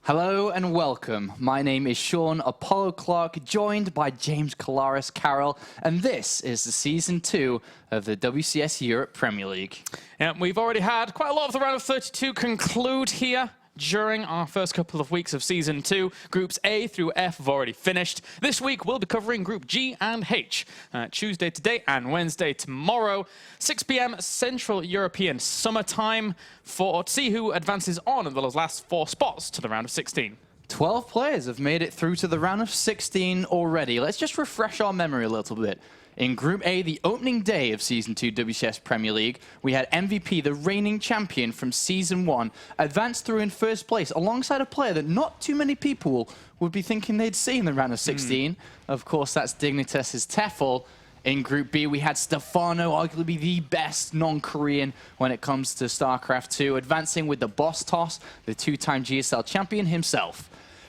Hello and welcome. My name is Sean Apollo Clark, joined by James Colaris Carroll, and this is the Season 2 of the WCS Europe Premier League. Yeah, we've already had quite a lot of the round of 32 conclude here during our first couple of weeks of Season 2. Groups A through F have already finished. This week we'll be covering Group G and H. Tuesday today and Wednesday tomorrow, 6 p.m. Central European Summer Time, to see who advances on in those last 4 spots to the round of 16. 12 players have made it through to the round of 16 already. Let's just refresh our memory a little bit. In Group A, the opening day of Season 2 WCS Premier League, we had MVP, the reigning champion from Season 1, advance through in first place alongside a player that not too many people would be thinking they'd see in the round of 16. Of course, that's Dignitas' Tefl. In Group B, we had Stefano, arguably the best non-Korean when it comes to StarCraft 2, advancing with the boss toss, the 2-time GSL champion himself.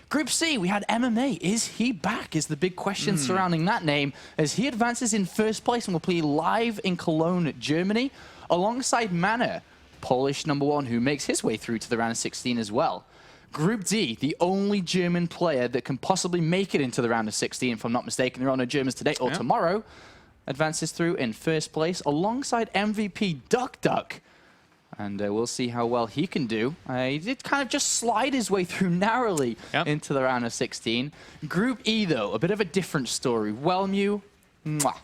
Group C, we had MMA. Is he back? Is the big question surrounding that name as he advances in first place and will play live in Cologne, Germany, alongside Manor, Polish #1, who makes his way through to the round of 16 as well. Group D, the only German player that can possibly make it into the round of 16, if I'm not mistaken. There are no Germans today or tomorrow, advances through in first place alongside MVP Duck Duck. And we'll see how well he can do. He did kind of just slide his way through narrowly into the round of 16. Group E, though, a bit of a different story. Wellmew,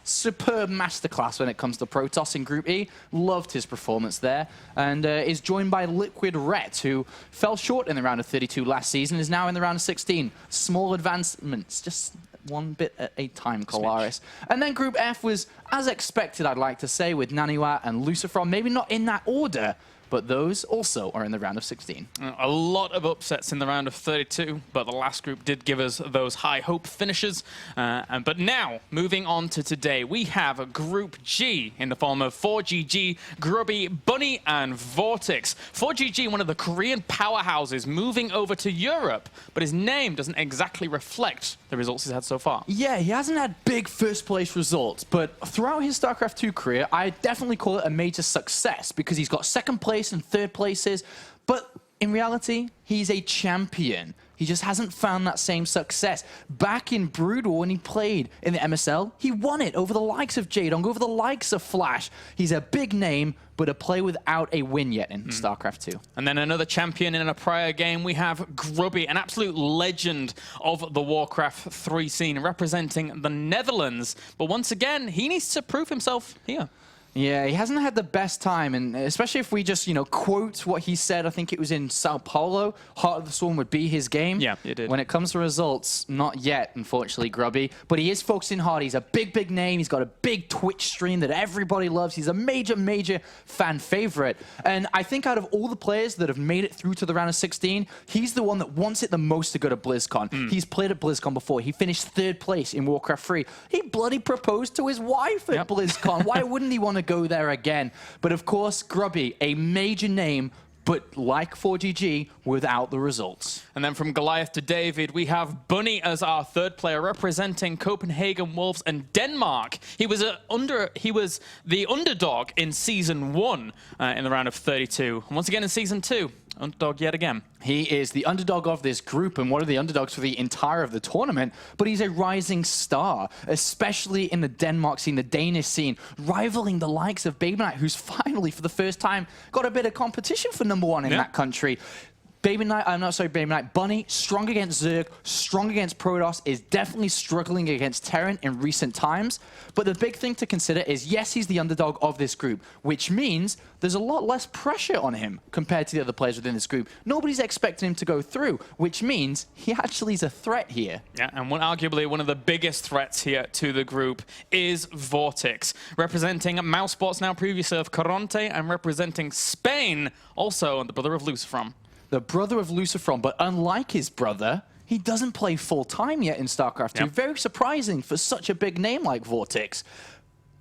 superb masterclass when it comes to Protoss in Group E. Loved his performance there. And is joined by Liquid Ret, who fell short in the round of 32 last season, is now in the round of 16. Small advancements, just one bit at a time, Colaris. And then Group F was, as expected, I'd like to say, with Naniwa and Lucifer. Maybe not in that order, but those also are in the round of 16. A lot of upsets in the round of 32, but the last group did give us those high hope finishes. But now, moving on to today, we have Group G in the form of ForGG, Grubby, Bunny, and VortiX. ForGG, one of the Korean powerhouses, moving over to Europe, but his name doesn't exactly reflect the results he's had so far. Yeah, he hasn't had big first-place results, but throughout his StarCraft 2 career, I definitely call it a major success because he's got second place and third places, but in reality, he's a champion. He just hasn't found that same success. Back in Brood War, when he played in the MSL, he won it over the likes of Jadong, over the likes of Flash. He's a big name, but a player without a win yet in StarCraft 2. And then another champion in a prior game, we have Grubby, an absolute legend of the Warcraft 3 scene, representing the Netherlands. But once again, he needs to prove himself here. Yeah, he hasn't had the best time, and especially if we just, quote what he said, I think it was in Sao Paulo, Heart of the Swarm would be his game. Yeah, it did. When it comes to results, not yet, unfortunately, Grubby. But he is focusing hard. He's a big, big name. He's got a big Twitch stream that everybody loves. He's a major, major fan favorite. And I think out of all the players that have made it through to the round of 16, he's the one that wants it the most to go to BlizzCon. He's played at BlizzCon before. He finished 3rd place in Warcraft 3. He bloody proposed to his wife at BlizzCon. Why wouldn't he want to go there again? But of course, Grubby, a major name, but like ForGG, without the results. And then from Goliath to David, we have Bunny as our 3rd player, representing Copenhagen Wolves and Denmark. He was the underdog in Season 1 in the round of 32. And once again in Season 2, underdog yet again. He is the underdog of this group and one of the underdogs for the entire of the tournament, but he's a rising star, especially in the Denmark scene, the Danish scene, rivaling the likes of Baby Knight, who's finally, for the first time, got a bit of competition for #1 in that country. Baby Knight, Bunny, strong against Zerg, strong against Protoss, is definitely struggling against Terran in recent times. But the big thing to consider is, yes, he's the underdog of this group, which means there's a lot less pressure on him compared to the other players within this group. Nobody's expecting him to go through, which means he actually is a threat here. Yeah, and arguably one of the biggest threats here to the group is VortiX, representing Mousesports, now previously of Caronte, and representing Spain, also the brother of Lucifrom. The brother of Lucifrom, but unlike his brother, he doesn't play full-time yet in StarCraft 2. Very surprising for such a big name like VortiX.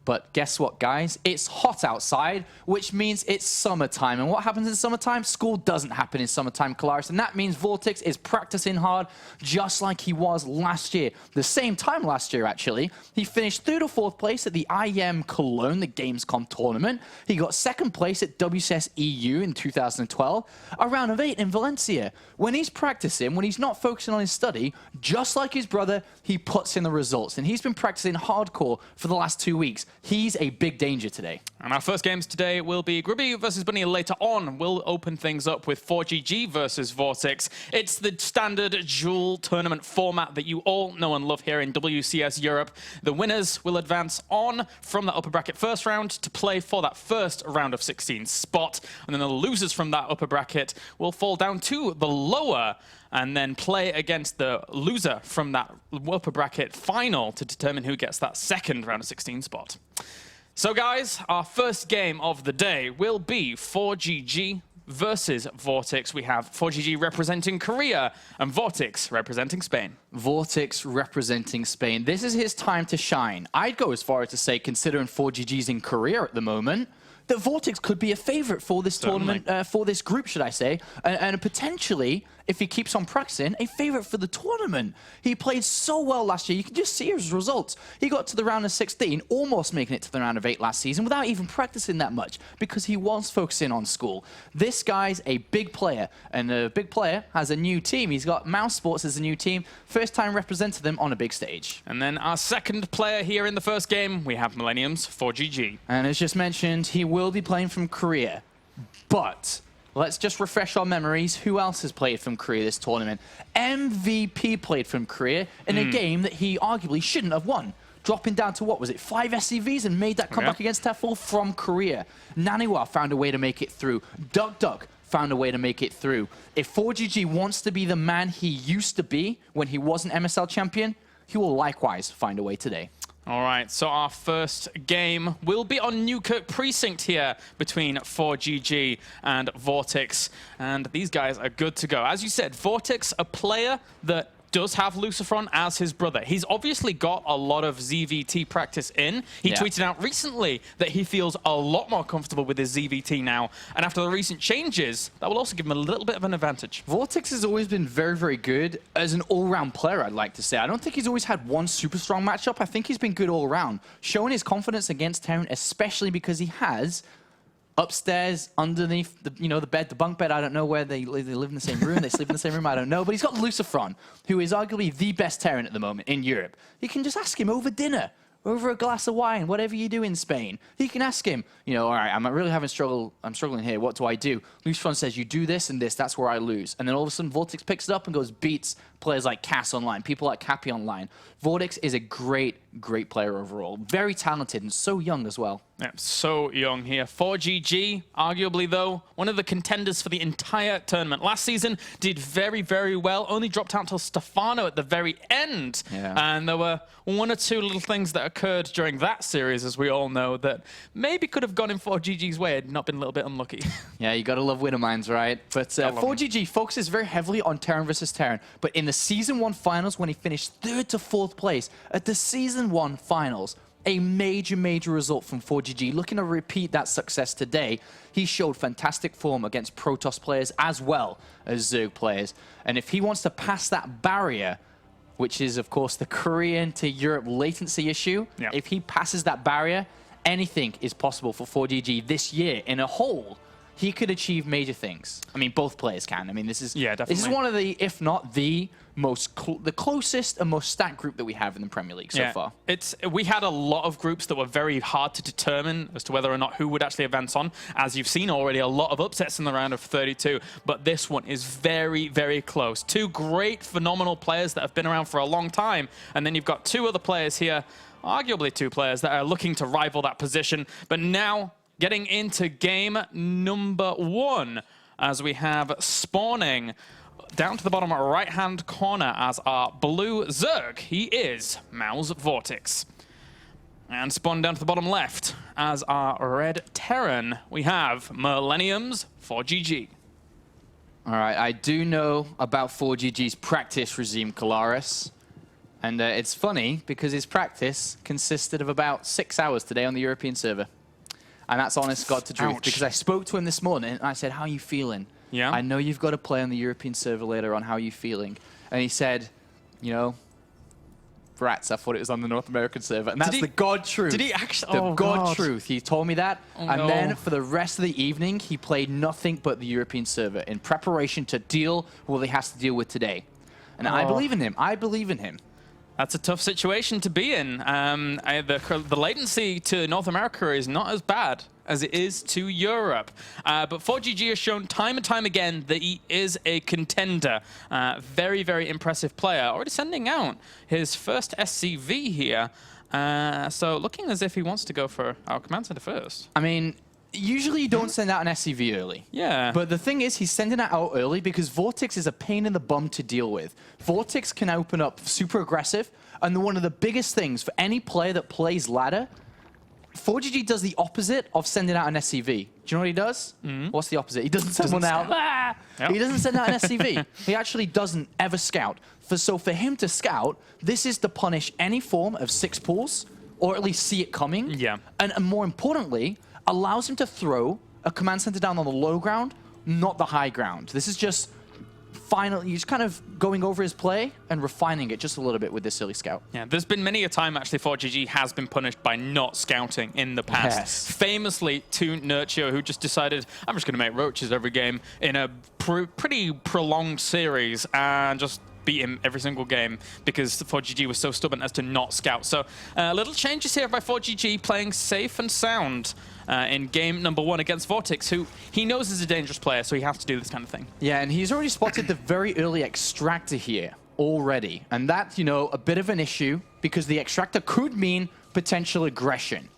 But guess what, guys? It's hot outside, which means it's summertime. And what happens in summertime? School doesn't happen in summertime, Kalaris. And that means VortiX is practicing hard, just like he was last year. The same time last year, actually. He finished 3rd or 4th place at the IEM Cologne, the Gamescom tournament. He got 2nd place at WCS EU in 2012. A round of 8 in Valencia. When he's practicing, when he's not focusing on his study, just like his brother, he puts in the results. And he's been practicing hardcore for the last 2 weeks. He's a big danger today. And our first games today will be Grubby versus Bunny. Later on, we'll open things up with ForGG versus VortiX. It's the standard dual tournament format that you all know and love here in WCS Europe. The winners will advance on from that upper bracket first round to play for that first round of 16 spot. And then the losers from that upper bracket will fall down to the lower and then play against the loser from that upper bracket final to determine who gets that second round of 16 spot. So guys, our first game of the day will be ForGG versus VortiX. We have ForGG representing Korea and VortiX representing Spain. VortiX representing Spain. This is his time to shine. I'd go as far as to say, considering ForGG's in Korea at the moment, that VortiX could be a favorite for this tournament, for this group, should I say, and potentially, if he keeps on practicing, a favorite for the tournament. He played so well last year. You can just see his results. He got to the round of 16, almost making it to the round of 8 last season without even practicing that much because he was focusing on school. This guy's a big player, and a big player has a new team. He's got Mouse Sports as a new team. First time represented them on a big stage. And then our second player here in the first game, we have Millennium's ForGG. And as just mentioned, he will be playing from Korea. But let's just refresh our memories. Who else has played from Korea this tournament? MVP played from Korea in a game that he arguably shouldn't have won. Dropping down to, what was it, 5 SCVs and made that comeback against Tefl from Korea. Naniwa found a way to make it through. Duck found a way to make it through. If ForGG wants to be the man he used to be when he was an MSL champion, he will likewise find a way today. All right, so our first game will be on Newkirk Precinct here between ForGG and VortiX. And these guys are good to go. As you said, VortiX, a player that does have Lucifron as his brother. He's obviously got a lot of ZVT practice in. He tweeted out recently that he feels a lot more comfortable with his ZVT now. And after the recent changes, that will also give him a little bit of an advantage. VortiX has always been very, very good as an all-round player, I'd like to say. I don't think he's always had one super strong matchup. I think he's been good all around, showing his confidence against Terran, especially because he has upstairs, underneath the, the bed, the bunk bed. I don't know where they live in the same room. They sleep in the same room. I don't know. But he's got Lucifron, who is arguably the best Terran at the moment in Europe. You can just ask him over dinner, over a glass of wine, whatever you do in Spain. You can ask him, all right, I'm really having struggle. I'm struggling here. What do I do? Lucifron says, you do this and this. That's where I lose. And then all of a sudden, VortiX picks it up and goes beats players like Cass online, people like Cappy online. VortiX is a great, great player overall. Very talented and so young as well. Yeah, so young here. ForGG, arguably though, one of the contenders for the entire tournament. Last season, did very, very well. Only dropped out until Stefano at the very end. Yeah. And there were one or two little things that occurred during that series, as we all know, that maybe could have gone in ForGG's way had not been a little bit unlucky. Yeah, you got to love Wintermines, right? But ForGG focuses very heavily on Terran versus Terran. But in the Season 1 finals, when he finished 3rd to 4th place at the Season 1 finals, a major, major result from ForGG. Looking to repeat that success today, he showed fantastic form against Protoss players as well as Zerg players. And if he wants to pass that barrier, which is, of course, the Korean to Europe latency issue, if he passes that barrier, anything is possible for ForGG this year in a whole. He could achieve major things. I mean, both players can. I mean, this is this is one of the, if not the most, the closest and most stacked group that we have in the Premier League so far. We had a lot of groups that were very hard to determine as to whether or not who would actually advance on. As you've seen already, a lot of upsets in the round of 32, but this one is very, very close. Two great, phenomenal players that have been around for a long time, and then you've got two other players here, arguably two players that are looking to rival that position, but now getting into game number 1 as we have spawning down to the bottom right-hand corner as our blue Zerg. He is Mao's VortiX. And spawn down to the bottom left as our red Terran, we have Millennium's ForGG. All right, I do know about ForGG's practice regime, Kalaris. And it's funny because his practice consisted of about 6 hours today on the European server. And that's honest God to truth. Ouch. Because I spoke to him this morning and I said, how are you feeling? Yeah. I know you've got to play on the European server later on. How are you feeling? And he said, you know, rats, I thought it was on the North American server. And that's the God truth. Did he actually? The God truth. He told me that. Oh, and no. then for the rest of the evening, he played nothing but the European server in preparation to deal with what he has to deal with today. And I believe in him. I believe in him. That's a tough situation to be in. The latency to North America is not as bad as it is to Europe. But ForGG has shown time and time again that he is a contender. Very, very impressive player. Already sending out his first SCV here. So looking as if he wants to go for our command center first. I mean, usually you don't send out an SCV early. Yeah. But the thing is, he's sending it out early because VortiX is a pain in the bum to deal with. VortiX can open up super aggressive, and one of the biggest things for any player that plays ladder, ForGG does the opposite of sending out an SCV. Do you know what he does? What's the opposite? He doesn't send one out. Yep. He doesn't send out an SCV. He actually doesn't ever scout. So for him to scout, this is to punish any form of 6 pulls, or at least see it coming. Yeah. And more importantly, allows him to throw a command center down on the low ground, not the high ground. This is just finally, he's kind of going over his play and refining it just a little bit with this silly scout. Yeah, there's been many a time actually ForGG has been punished by not scouting in the past. Yes. Famously to Nurture, who just decided, I'm just going to make roaches every game in a pretty prolonged series and just beat him every single game because ForGG was so stubborn as to not scout. So little changes here by ForGG, playing safe and sound in game number 1 against VortiX, who he knows is a dangerous player, so he has to do this kind of thing. Yeah, and he's already spotted the very early extractor here already. And that's, you know, a bit of an issue because the extractor could mean potential aggression.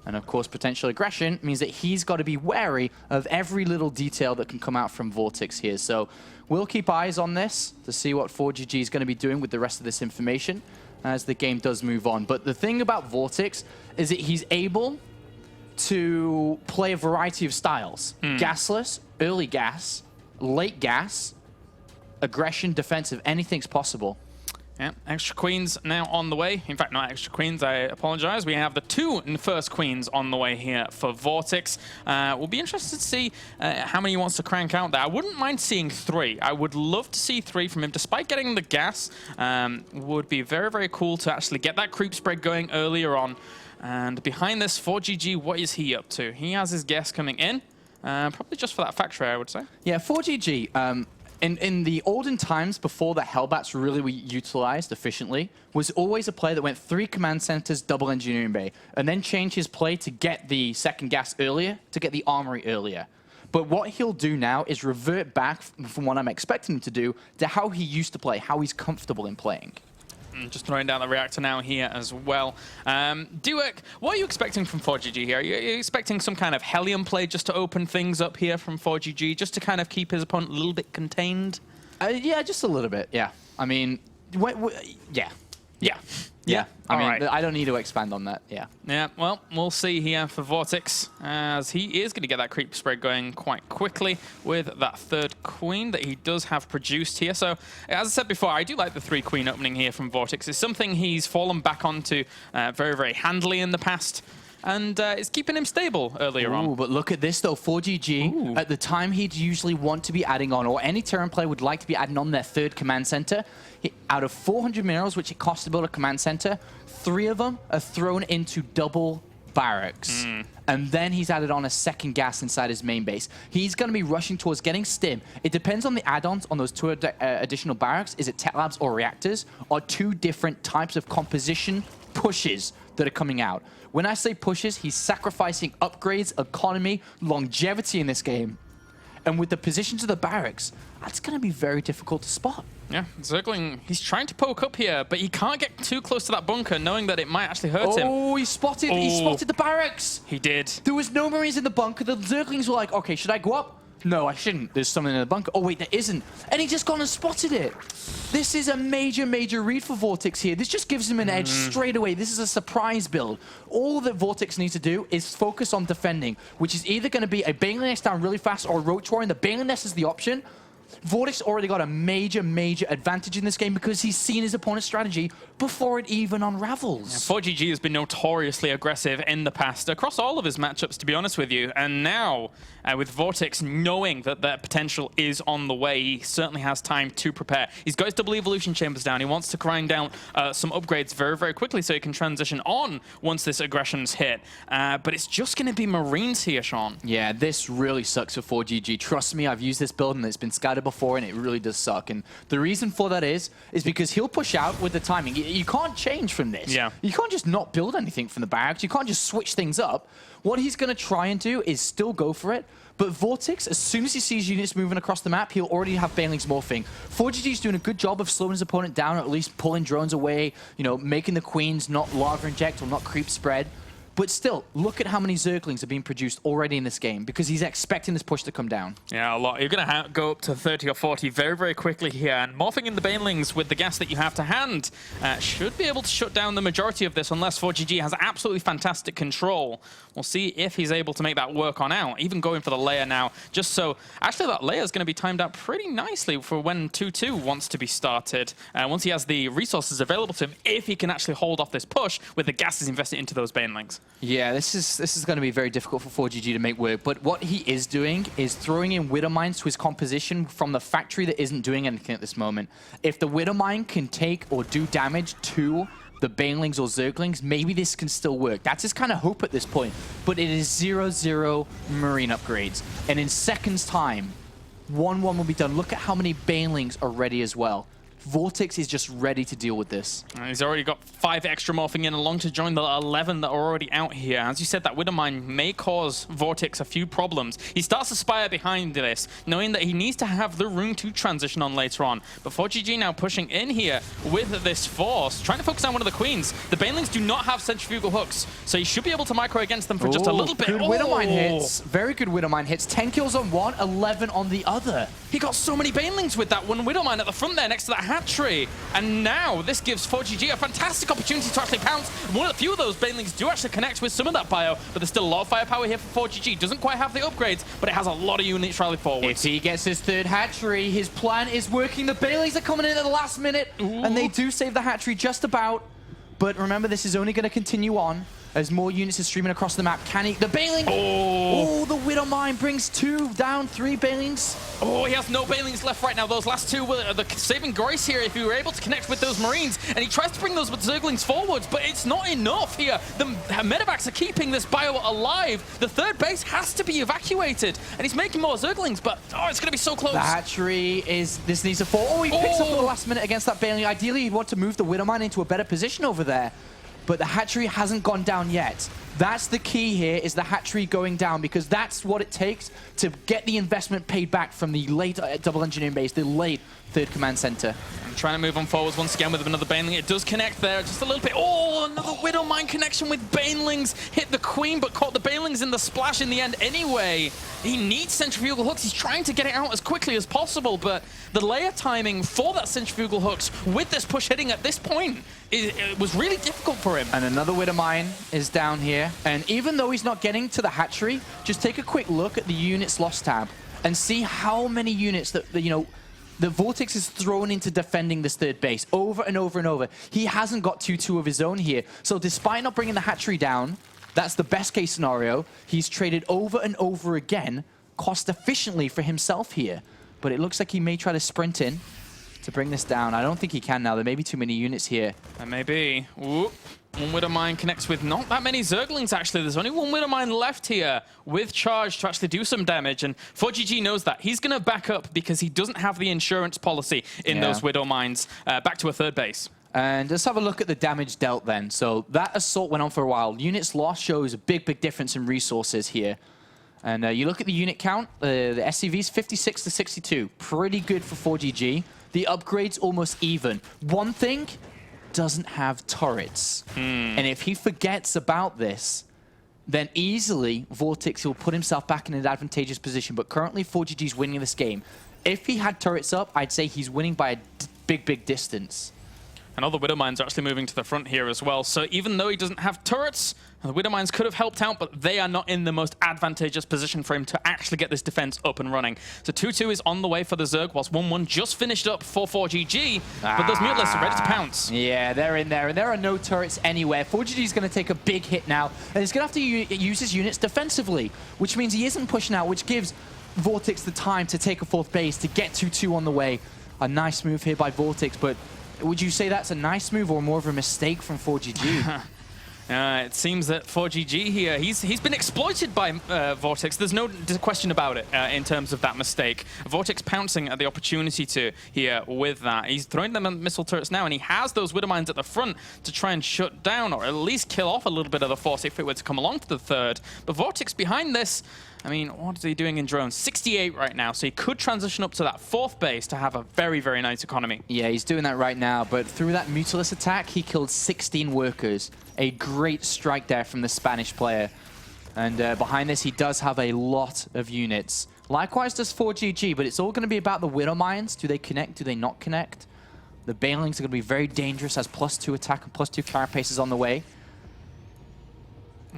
And of course, potential aggression means that he's got to be wary of every little detail that can come out from VortiX here. So we'll keep eyes on this to see what ForGG is going to be doing with the rest of this information as the game does move on. But the thing about VortiX is that he's able to play a variety of styles. Gasless, early gas, late gas, aggression, defensive, anything's possible. Yeah, extra queens now on the way. In fact, not extra queens, I apologize. We have the 2 first queens on the way here for VortiX. We'll be interested to see how many he wants to crank out there. I wouldn't mind seeing 3. I would love to see 3 from him, despite getting the gas. Would be very, very cool to actually get that creep spread going earlier on. And behind this, ForGG, what is he up to? He has his gas coming in, probably just for that factory, I would say. Yeah, ForGG, in the olden times before the Hellbats really were utilized efficiently, was always a player that went 3 command centers, double engineering bay, and then changed his play to get the second gas earlier, to get the armory earlier. But what he'll do now is revert back from what I'm expecting him to do to how he used to play, how he's comfortable in playing. Just throwing down the reactor now here as well. Duek, what are you expecting from ForGG here? Are you expecting some kind of Hellion play just to open things up here from ForGG, just to kind of keep his opponent a little bit contained? Yeah, just a little bit, yeah. I mean, yeah. Yeah. I mean, Alright. I don't need to expand on that, yeah. Yeah, well, we'll see here for VortiX, as he is going to get that creep spread going quite quickly with that 3rd queen that he does have produced here. So, as I said before, I do like the 3 queen opening here from VortiX. It's something he's fallen back onto very, very handily in the past. And it's keeping him stable earlier on. But look at this, though. ForGG, at the time he'd usually want to be adding on, or any Terran player would like to be adding on their 3rd command center, out of 400 minerals, which it costs to build a command center, 3 of them are thrown into double barracks. And then he's added on a 2nd gas inside his main base. He's going to be rushing towards getting stim. It depends on the add-ons on those 2 additional barracks. Is it tech labs or reactors? Or 2 different types of composition pushes that are coming out. When I say pushes, he's sacrificing upgrades, economy, longevity in this game. And with the positions of the barracks, that's going to be very difficult to spot. Yeah, circling. He's trying to poke up here, but he can't get too close to that bunker, knowing that it might actually hurt him. Oh, he spotted the barracks. He did. There was no Marines in the bunker. The Zerglings were like, okay, should I go up? No, I shouldn't. There's something in the bunker. Oh, wait, there isn't. And he just gone and spotted it. This is a major, major read for VortiX here. This just gives him an edge straight away. This is a surprise build. All that VortiX needs to do is focus on defending, which is either going to be a Baneling Nest down really fast or a Roach Warrior, and the Baneling Nest is the option. VortiX already got a major, major advantage in this game because he's seen his opponent's strategy before it even unravels. Yeah, ForGG has been notoriously aggressive in the past across all of his matchups, to be honest with you. And now, with VortiX knowing that that potential is on the way, he certainly has time to prepare. He's got his double evolution chambers down. He wants to grind down some upgrades very, very quickly so he can transition on once this aggression's hit. But it's just going to be Marines here, Sean. Yeah, this really sucks for ForGG. Trust me, I've used this build and it's been scattered before, and it really does suck. And the reason for that is because he'll push out with the timing. You can't change from this. Yeah. You can't just not build anything from the barracks. You can't just switch things up. What he's going to try and do is still go for it. But VortiX, as soon as he sees units moving across the map, he'll already have Banelings morphing. ForGG's doing a good job of slowing his opponent down, or at least pulling drones away, you know, making the queens not lava inject or not creep spread. But still, look at how many Zerglings are being produced already in this game, because he's expecting this push to come down. Yeah, a lot. You're going to go up to 30 or 40 very, very quickly here. And morphing in the Banelings with the gas that you have to hand should be able to shut down the majority of this, unless ForGG has absolutely fantastic control. We'll see if he's able to make that work on out. Even going for the layer now, just so... Actually, that layer is going to be timed out pretty nicely for when 2-2 wants to be started. Once he has the resources available to him, if he can actually hold off this push with the gases invested into those Banelings. Yeah, this is going to be very difficult for ForGG to make work. But what he is doing is throwing in Widowmines to his composition from the factory that isn't doing anything at this moment. If the Widowmine can take or do damage to the Banelings or Zerglings, maybe this can still work. That's his kind of hope at this point. But it is 0-0 Marine upgrades. And in seconds' time, 1-1 will be done. Look at how many Banelings are ready as well. VortiX is just ready to deal with this. He's already got 5 extra morphing in along to join the 11 that are already out here. As you said, that Widowmine may cause VortiX a few problems. He starts to spire behind this, knowing that he needs to have the room to transition on later on. But ForGG now pushing in here with this force, trying to focus on one of the queens. The Banelings do not have centrifugal hooks, so he should be able to micro against them for just a little bit. Good Widowmine hits. Very good Widowmine hits. 10 kills on one, 11 on the other. He got so many Banelings with that one Widowmine at the front there next to that hatchery. And now this gives ForGG a fantastic opportunity to actually pounce. One of the few of those Banelings do actually connect with some of that bio, but there's still a lot of firepower here for ForGG. Doesn't quite have the upgrades, but it has a lot of units rally forward. If he gets his third hatchery, his plan is working. The Banelings are coming in at the last minute, and they do save the hatchery just about. But remember, this is only going to continue on as more units are streaming across the map. Can he? The Baneling! Oh, the Widowmine brings 2 down, 3 Banelings. Oh, he has no Banelings left right now. Those last 2 were the saving grace here if he were able to connect with those Marines. And he tries to bring those Zerglings forwards, but it's not enough here. The medevacs are keeping this bio alive. The third base has to be evacuated. And he's making more Zerglings, but oh, it's going to be so close. The hatchery is... This needs to fall. Oh, he picks up at the last minute against that Baneling. Ideally, he'd want to move the Widowmine into a better position over there. But the hatchery hasn't gone down yet. That's the key here, is the hatchery going down, because that's what it takes to get the investment paid back from the late double engineering base, the late third command center. I'm trying to move on forwards once again with another Baneling. It does connect there just a little bit. Oh, another Widowmine connection with Banelings. Hit the Queen, but caught the Banelings in the splash in the end anyway. He needs centrifugal hooks. He's trying to get it out as quickly as possible, but the layer timing for that centrifugal hooks with this push hitting at this point, it was really difficult for him. And another Widowmine is down here. And even though he's not getting to the hatchery, just take a quick look at the units lost tab and see how many units that you know, the VortiX is thrown into defending this third base over and over and over. He hasn't got 2-2 of his own here. So despite not bringing the hatchery down, that's the best case scenario. He's traded over and over again, cost efficiently for himself here. But it looks like he may try to sprint in to bring this down. I don't think he can now. There may be too many units here. There may be. Whoop. One Widowmine connects with not that many Zerglings, actually. There's only one Widowmine left here with charge to actually do some damage, and ForGG knows that. He's going to back up because he doesn't have the insurance policy in those Widowmines back to a third base. And let's have a look at the damage dealt then. So that assault went on for a while. Units lost shows a big, big difference in resources here. And you look at the unit count, the SCVs 56 to 62. Pretty good for ForGG. The upgrades almost even. One thing, doesn't have turrets. And if he forgets about this, then easily VortiX will put himself back in an advantageous position. But currently ForGG's winning this game. If he had turrets up, I'd say he's winning by a big, big distance. And all the Widow Mines are actually moving to the front here as well. So even though he doesn't have turrets, the Widow Mines could have helped out, but they are not in the most advantageous position for him to actually get this defense up and running. So 2-2 is on the way for the Zerg, whilst 1-1 just finished up for ForGG, but those Mutalists are ready to pounce. Yeah, they're in there, and there are no turrets anywhere. ForGG is going to take a big hit now, and he's going to have to use his units defensively, which means he isn't pushing out, which gives VortiX the time to take a 4th base, to get 2-2 on the way. A nice move here by VortiX, but would you say that's a nice move or more of a mistake from ForGG? It seems that ForGG here, he's been exploited by VortiX. There's no question about it in terms of that mistake. VortiX pouncing at the opportunity to here with that. He's throwing them missile turrets now, and he has those Widow Mines at the front to try and shut down or at least kill off a little bit of the force if it were to come along to the 3rd. But VortiX behind this, I mean, what is he doing in drones? 68 right now, so he could transition up to that 4th base to have a very, very nice economy. Yeah, he's doing that right now, but through that Mutalist attack, he killed 16 workers. A great strike there from the Spanish player. And behind this, he does have a lot of units. Likewise does ForGG, but it's all going to be about the Widow Mines. Do they connect? Do they not connect? The Banelings are going to be very dangerous as +2 attack and +2 carapaces on the way.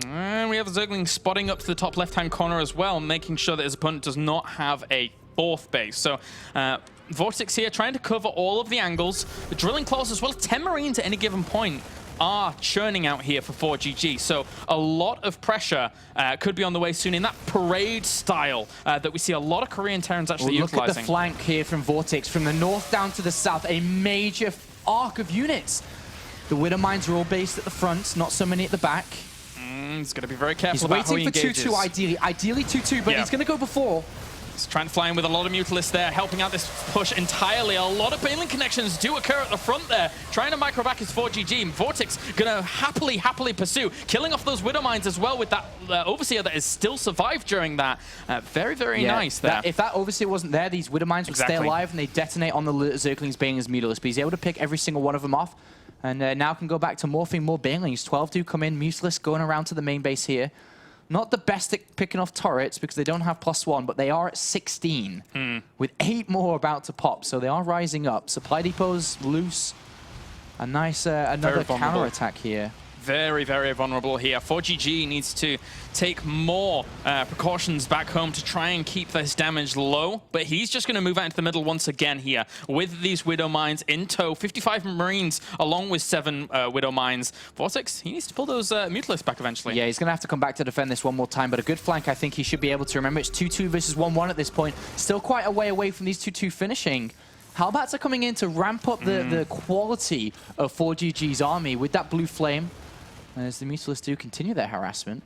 And we have Zergling spotting up to the top left-hand corner as well, making sure that his opponent does not have a 4th base. So VortiX here trying to cover all of the angles. The drilling claws as well as 10 Marines at any given point are churning out here for ForGG. So a lot of pressure could be on the way soon in that parade style that we see a lot of Korean Terrans actually utilizing. Look at the flank here from VortiX. From the north down to the south, a major arc of units. The Widow Mines are all based at the front, not so many at the back. He's going to be very careful about how he engages. He's waiting for 2-2 ideally 2-2, but he's going to go before. He's trying to fly in with a lot of Mutalists there, helping out this push entirely. A lot of Baneling connections do occur at the front there, trying to micro back his ForGG. And VortiX going to happily pursue, killing off those Widow Mines as well with that Overseer that has still survived during that. Very, very nice there. If that Overseer wasn't there, these Widow Mines would stay alive and they detonate on the Zerglings, Banelings, Mutalist. But he's able to pick every single one of them off. And now can go back to morphing more Banelings. 12 do come in, Mutalist going around to the main base here. Not the best at picking off turrets because they don't have +1, but they are at 16 with 8 more about to pop. So they are rising up. Supply depots loose. A nice another counter attack here. Very, very vulnerable here. ForGG needs to take more precautions back home to try and keep this damage low, but he's just going to move out into the middle once again here with these Widow Mines in tow. 55 Marines along with 7 Widow Mines. VortiX, he needs to pull those Mutalists back eventually. Yeah, he's going to have to come back to defend this one more time, but a good flank I think he should be able to. Remember, it's 2-2 versus 1-1 at this point. Still quite a way away from these 2-2 finishing. Halberds are coming in to ramp up the quality of ForGG's army with that blue flame. As the Mutalists do continue their harassment.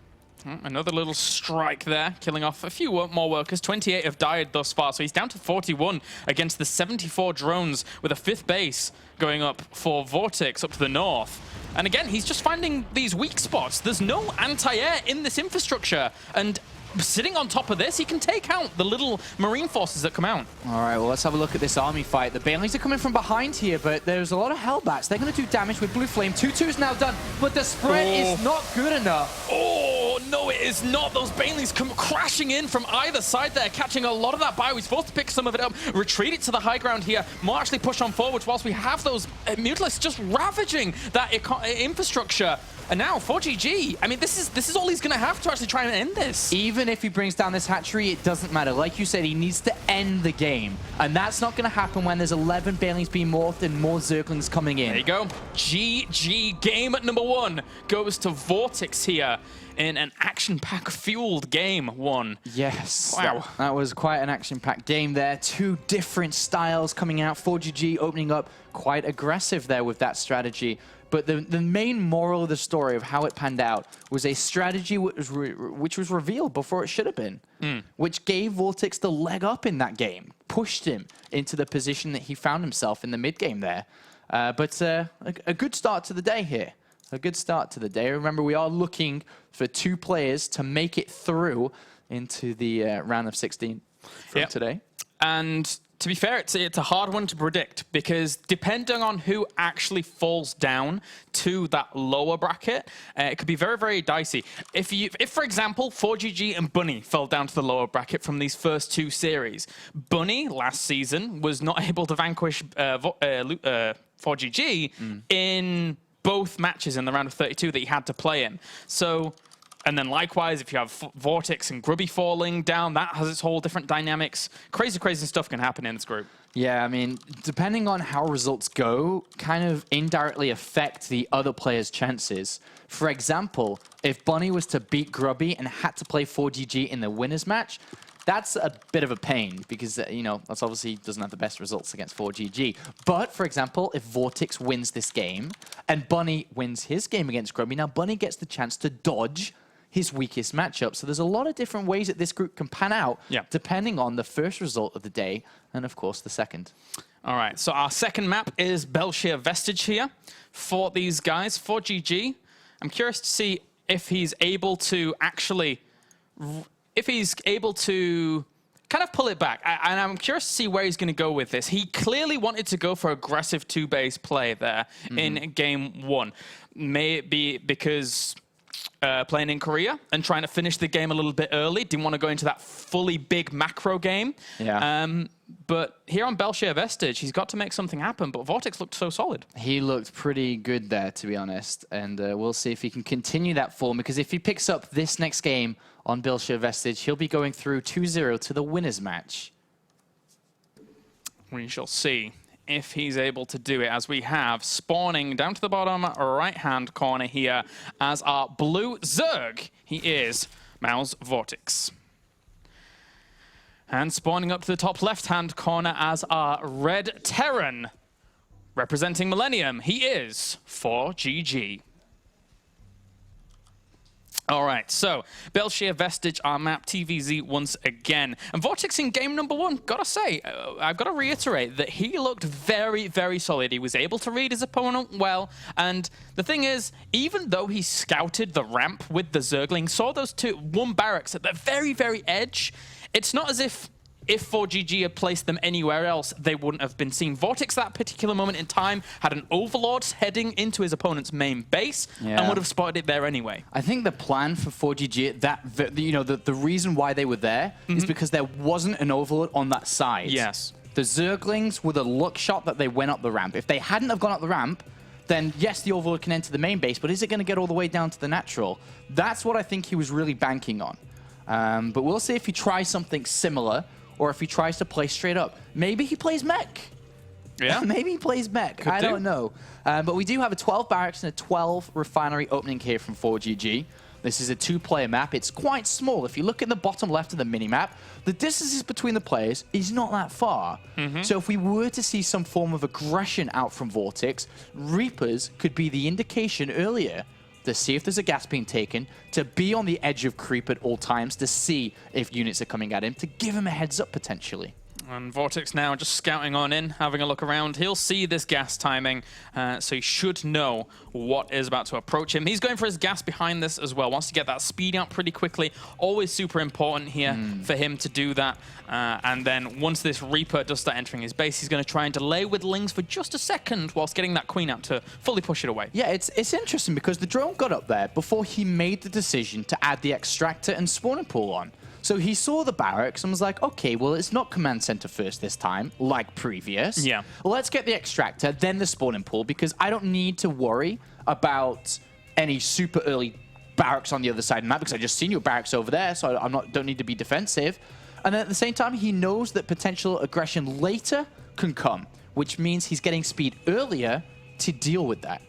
Another little strike there, killing off a few more workers. 28 have died thus far, so he's down to 41 against the 74 drones with a 5th base going up for VortiX up to the north. And again, he's just finding these weak spots. There's no anti-air in this infrastructure, and sitting on top of this, he can take out the little Marine forces that come out. All right, well, let's have a look at this army fight. The Banelings are coming from behind here, but there's a lot of Hellbats. They're going to do damage with Blue Flame. 2-2 is now done, but the spread is not good enough. Oh, no, it is not. Those Banelings come crashing in from either side there, catching a lot of that bio. He's forced to pick some of it up, retreat it to the high ground here. More actually push on forwards whilst we have those Mutalists just ravaging that infrastructure. And now, ForGG, I mean, this is all he's going to have to actually try and end this. Even if he brings down this hatchery, it doesn't matter. Like you said, he needs to end the game. And that's not going to happen when there's 11 Banelings being morphed and more Zerglings coming in. There you go. GG. Game at number 1 goes to VortiX here in an action-pack fueled game 1. Yes. Wow. That was quite an action-packed game there. 2 different styles coming out. ForGG opening up quite aggressive there with that strategy. But the main moral of the story of how it panned out was a strategy which was revealed before it should have been, which gave VortiX the leg up in that game, pushed him into the position that he found himself in the mid-game there. But a good start to the day here. A good start to the day. Remember, we are looking for 2 players to make it through into the round of 16 from today. And To be fair, it's a hard one to predict because depending on who actually falls down to that lower bracket, it could be very, very dicey. If, for example, ForGG and Bunny fell down to the lower bracket from these first 2 series, Bunny last season was not able to vanquish ForGG in both matches in the round of 32 that he had to play in. So. And then likewise, if you have VortiX and Grubby falling down, that has its whole different dynamics. Crazy, crazy stuff can happen in this group. Yeah, I mean, depending on how results go, kind of indirectly affect the other players' chances. For example, if Bunny was to beat Grubby and had to play ForGG in the winners match, that's a bit of a pain because, you know, that's obviously doesn't have the best results against ForGG. But, for example, if VortiX wins this game and Bunny wins his game against Grubby, now Bunny gets the chance to dodge his weakest matchup. So there's a lot of different ways that this group can pan out, depending on the first result of the day and, of course, the second. All right, so our second map is Belshire Vestige here for these guys. ForGG, I'm curious to see if he's able to actually, kind of pull it back. And I'm curious to see where he's going to go with this. He clearly wanted to go for aggressive 2-base play there in game 1. May it be because playing in Korea and trying to finish the game a little bit early. Didn't want to go into that fully big macro game. Yeah. But here on Belshire Vestige, he's got to make something happen. But VortiX looked so solid. He looked pretty good there, to be honest. And we'll see if he can continue that form. Because if he picks up this next game on Belshire Vestige, he'll be going through 2-0 to the winners match. We shall see if he's able to do it, as we have spawning down to the bottom right-hand corner here as our blue Zerg. He is Mao's VortiX. And spawning up to the top left-hand corner as our red Terran, representing Millennium, he is ForGG. All right, so Belshire Vestige, our map, TVZ once again. And VortiX in game number 1, gotta say, I've got to reiterate that he looked very, very solid. He was able to read his opponent well. And the thing is, even though he scouted the ramp with the Zergling, saw those 1 barracks at the very, very edge, it's not as if ForGG had placed them anywhere else, they wouldn't have been seen. VortiX, that particular moment in time, had an Overlord heading into his opponent's main base and would have spotted it there anyway. I think the plan for ForGG, the reason why they were there is because there wasn't an Overlord on that side. Yes. The Zerglings were the luck shot that they went up the ramp. If they hadn't have gone up the ramp, then yes, the Overlord can enter the main base, but is it going to get all the way down to the natural? That's what I think he was really banking on. But we'll see if he tries something similar, or if he tries to play straight up. Maybe he plays mech. Yeah. Maybe he plays mech. I don't know. But we do have a 12 barracks and a 12 refinery opening here from ForGG. This is a 2-player map. It's quite small. If you look at the bottom left of the minimap, the distances between the players is not that far. So if we were to see some form of aggression out from VortiX, Reapers could be the indication earlier to see if there's a gas being taken, to be on the edge of creep at all times, to see if units are coming at him, to give him a heads up potentially. And VortiX now just scouting on in, having a look around. He'll see this gas timing, so he should know what is about to approach him. He's going for his gas behind this as well. Wants to get that speed out pretty quickly. Always super important here for him to do that. And then once this Reaper does start entering his base, he's going to try and delay with Lings for just a second whilst getting that Queen out to fully push it away. Yeah, it's interesting because the drone got up there before he made the decision to add the extractor and spawning pool on. So he saw the barracks and was like, okay, well, it's not command center first this time, like previous. Yeah. Let's get the extractor, then the spawning pool, because I don't need to worry about any super early barracks on the other side of the map, because I just seen your barracks over there, so don't need to be defensive. And then at the same time, he knows that potential aggression later can come, which means he's getting speed earlier to deal with that.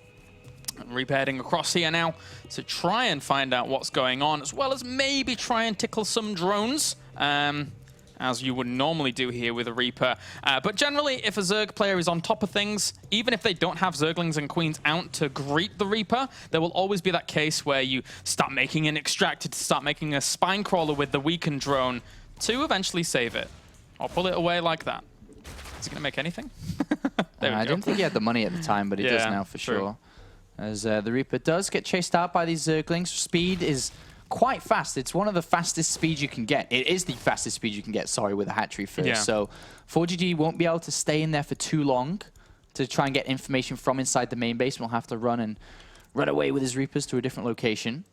Reaper heading across here now to try and find out what's going on, as well as maybe try and tickle some drones, as you would normally do here with a Reaper. But generally, if a Zerg player is on top of things, even if they don't have Zerglings and Queens out to greet the Reaper, there will always be that case where you start making an extractor, to start making a spine crawler with the weakened drone to eventually save it, or pull it away like that. Is he going to make anything? I didn't think he had the money at the time, but he does now for sure. As the Reaper does get chased out by these Zerglings. Speed is quite fast. It's one of the fastest speeds you can get. It is the fastest speed you can get, sorry, with a hatchery first. Yeah. So ForGG won't be able to stay in there for too long to try and get information from inside the main base. We'll have to run away with his Reapers to a different location.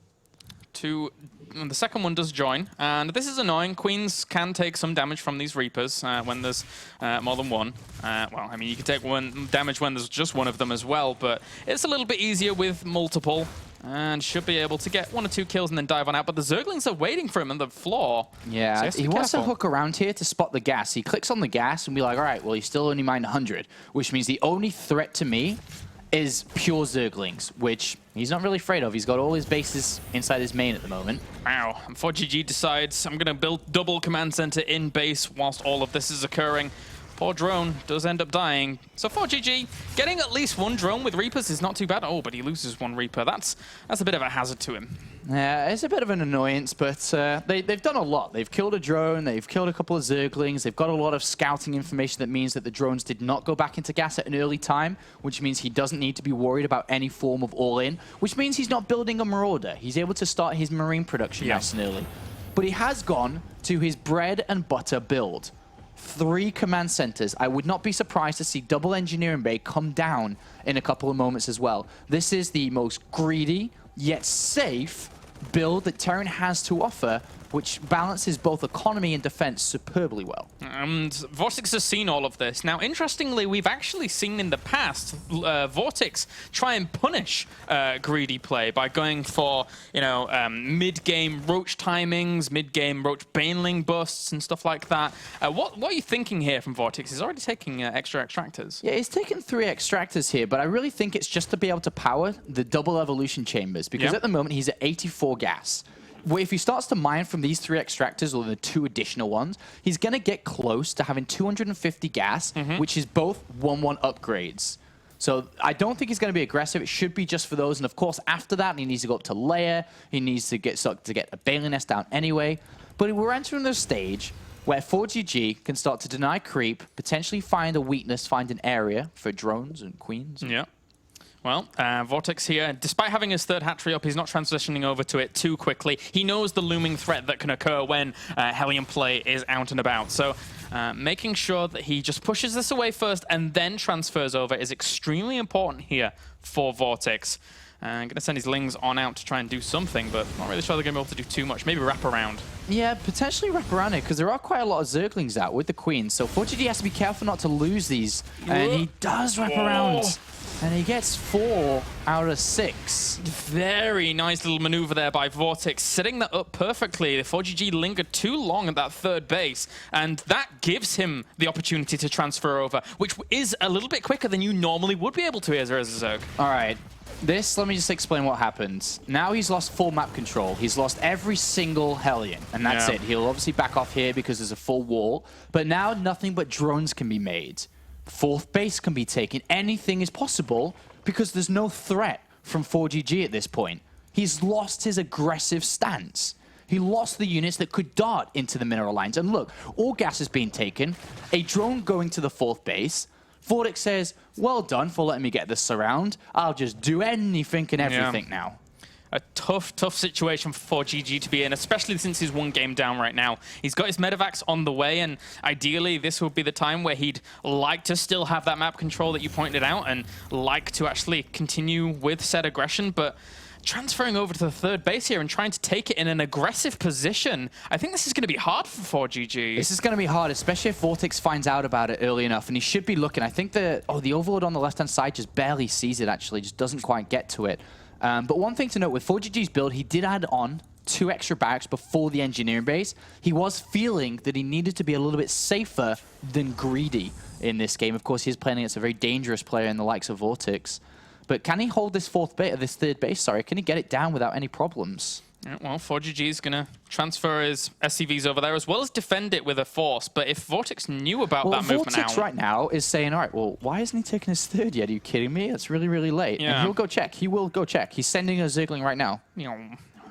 The second one does join, and this is annoying. Queens can take some damage from these Reapers when there's more than one. Well, I mean, you can take one damage when there's just one of them as well, but it's a little bit easier with multiple, and should be able to get 1 or 2 kills and then dive on out. But the Zerglings are waiting for him on the floor. Yeah, So he wants to hook around here to spot the gas. He clicks on the gas and be like, all right, well, he's still only mined 100, which means the only threat to me is pure Zerglings, which he's not really afraid of. He's got all his bases inside his main at the moment. Wow. And ForGG decides, I'm going to build double command center in base whilst all of this is occurring. Poor drone does end up dying. So ForGG getting at least 1 drone with Reapers is not too bad. Oh, but he loses 1 Reaper. That's a bit of a hazard to him. Yeah, it's a bit of an annoyance, but they've done a lot. They've killed a drone, they've killed a couple of Zerglings, they've got a lot of scouting information that means that the drones did not go back into gas at an early time, which means he doesn't need to be worried about any form of all-in, which means he's not building a Marauder. He's able to start his Marine production nice and early. But he has gone to his bread and butter build. 3 command centers. I would not be surprised to see double engineering bay come down in a couple of moments as well. This is the most greedy, yet safe build that Terran has to offer, which balances both economy and defense superbly well. And VortiX has seen all of this. Now, interestingly, we've actually seen in the past VortiX try and punish greedy play by going for, mid-game roach timings, mid-game roach baneling busts and stuff like that. What are you thinking here from VortiX? He's already taking extra extractors. Yeah, he's taken 3 extractors here, but I really think it's just to be able to power the double evolution chambers, because at the moment he's at 84 gas. If he starts to mine from these 3 extractors or the 2 additional ones, he's going to get close to having 250 gas, which is both 1-1 upgrades. So I don't think he's going to be aggressive. It should be just for those. And of course, after that, he needs to go up to layer. He needs to get a Bailey Nest down anyway. But we're entering the stage where ForGG can start to deny creep, potentially find a weakness, find an area for drones and queens. Yeah. Well, VortiX here, despite having his 3rd hatchery up, he's not transitioning over to it too quickly. He knows the looming threat that can occur when Hellion play is out and about. So making sure that he just pushes this away first and then transfers over is extremely important here for VortiX. I'm going to send his Lings on out to try and do something, but not really sure they're going to be able to do too much. Maybe wrap around. Yeah, potentially wrap around it, because there are quite a lot of Zerglings out with the Queen. So ForGG has to be careful not to lose these. And he does wrap around. And he gets 4 out of 6. Very nice little maneuver there by VortiX, setting that up perfectly. The ForGG lingered too long at that 3rd base, and that gives him the opportunity to transfer over, which is a little bit quicker than you normally would be able to as a Zerg. All right. Let me just explain what happens. Now he's lost full map control. He's lost every single Hellion, and that's it. He'll obviously back off here because there's a full wall, but now nothing but drones can be made. 4th base can be taken. Anything is possible because there's no threat from ForGG at this point. He's lost his aggressive stance. He lost the units that could dart into the mineral lines. And look, all gas is being taken. A drone going to the 4th base. VortiX says, well done for letting me get this surround. I'll just do anything and everything now. A tough situation for ForGG to be in, especially since he's 1 game down right now. He's got his medevacs on the way, and ideally this would be the time where he'd like to still have that map control that you pointed out and like to actually continue with said aggression, but transferring over to the 3rd base here and trying to take it in an aggressive position, I think this is going to be hard for ForGG. This is going to be hard, especially if VortiX finds out about it early enough, and he should be looking. I think the Overlord on the left-hand side just barely sees it, actually, just doesn't quite get to it. But one thing to note, with ForGG's build, he did add on 2 extra barracks before the engineering base. He was feeling that he needed to be a little bit safer than greedy in this game. Of course, he's playing against a very dangerous player in the likes of VortiX. But can he hold this 3rd base? Sorry, can he get it down without any problems? Yeah, well, ForGG is going to transfer his SCVs over there as well as defend it with a force. But if VortiX knew about that movement VortiX right now is saying, all right, well, why isn't he taking his 3rd yet? Are you kidding me? It's really, really late. Yeah. And he'll go check. He will go check. He's sending a Zergling right now. Well,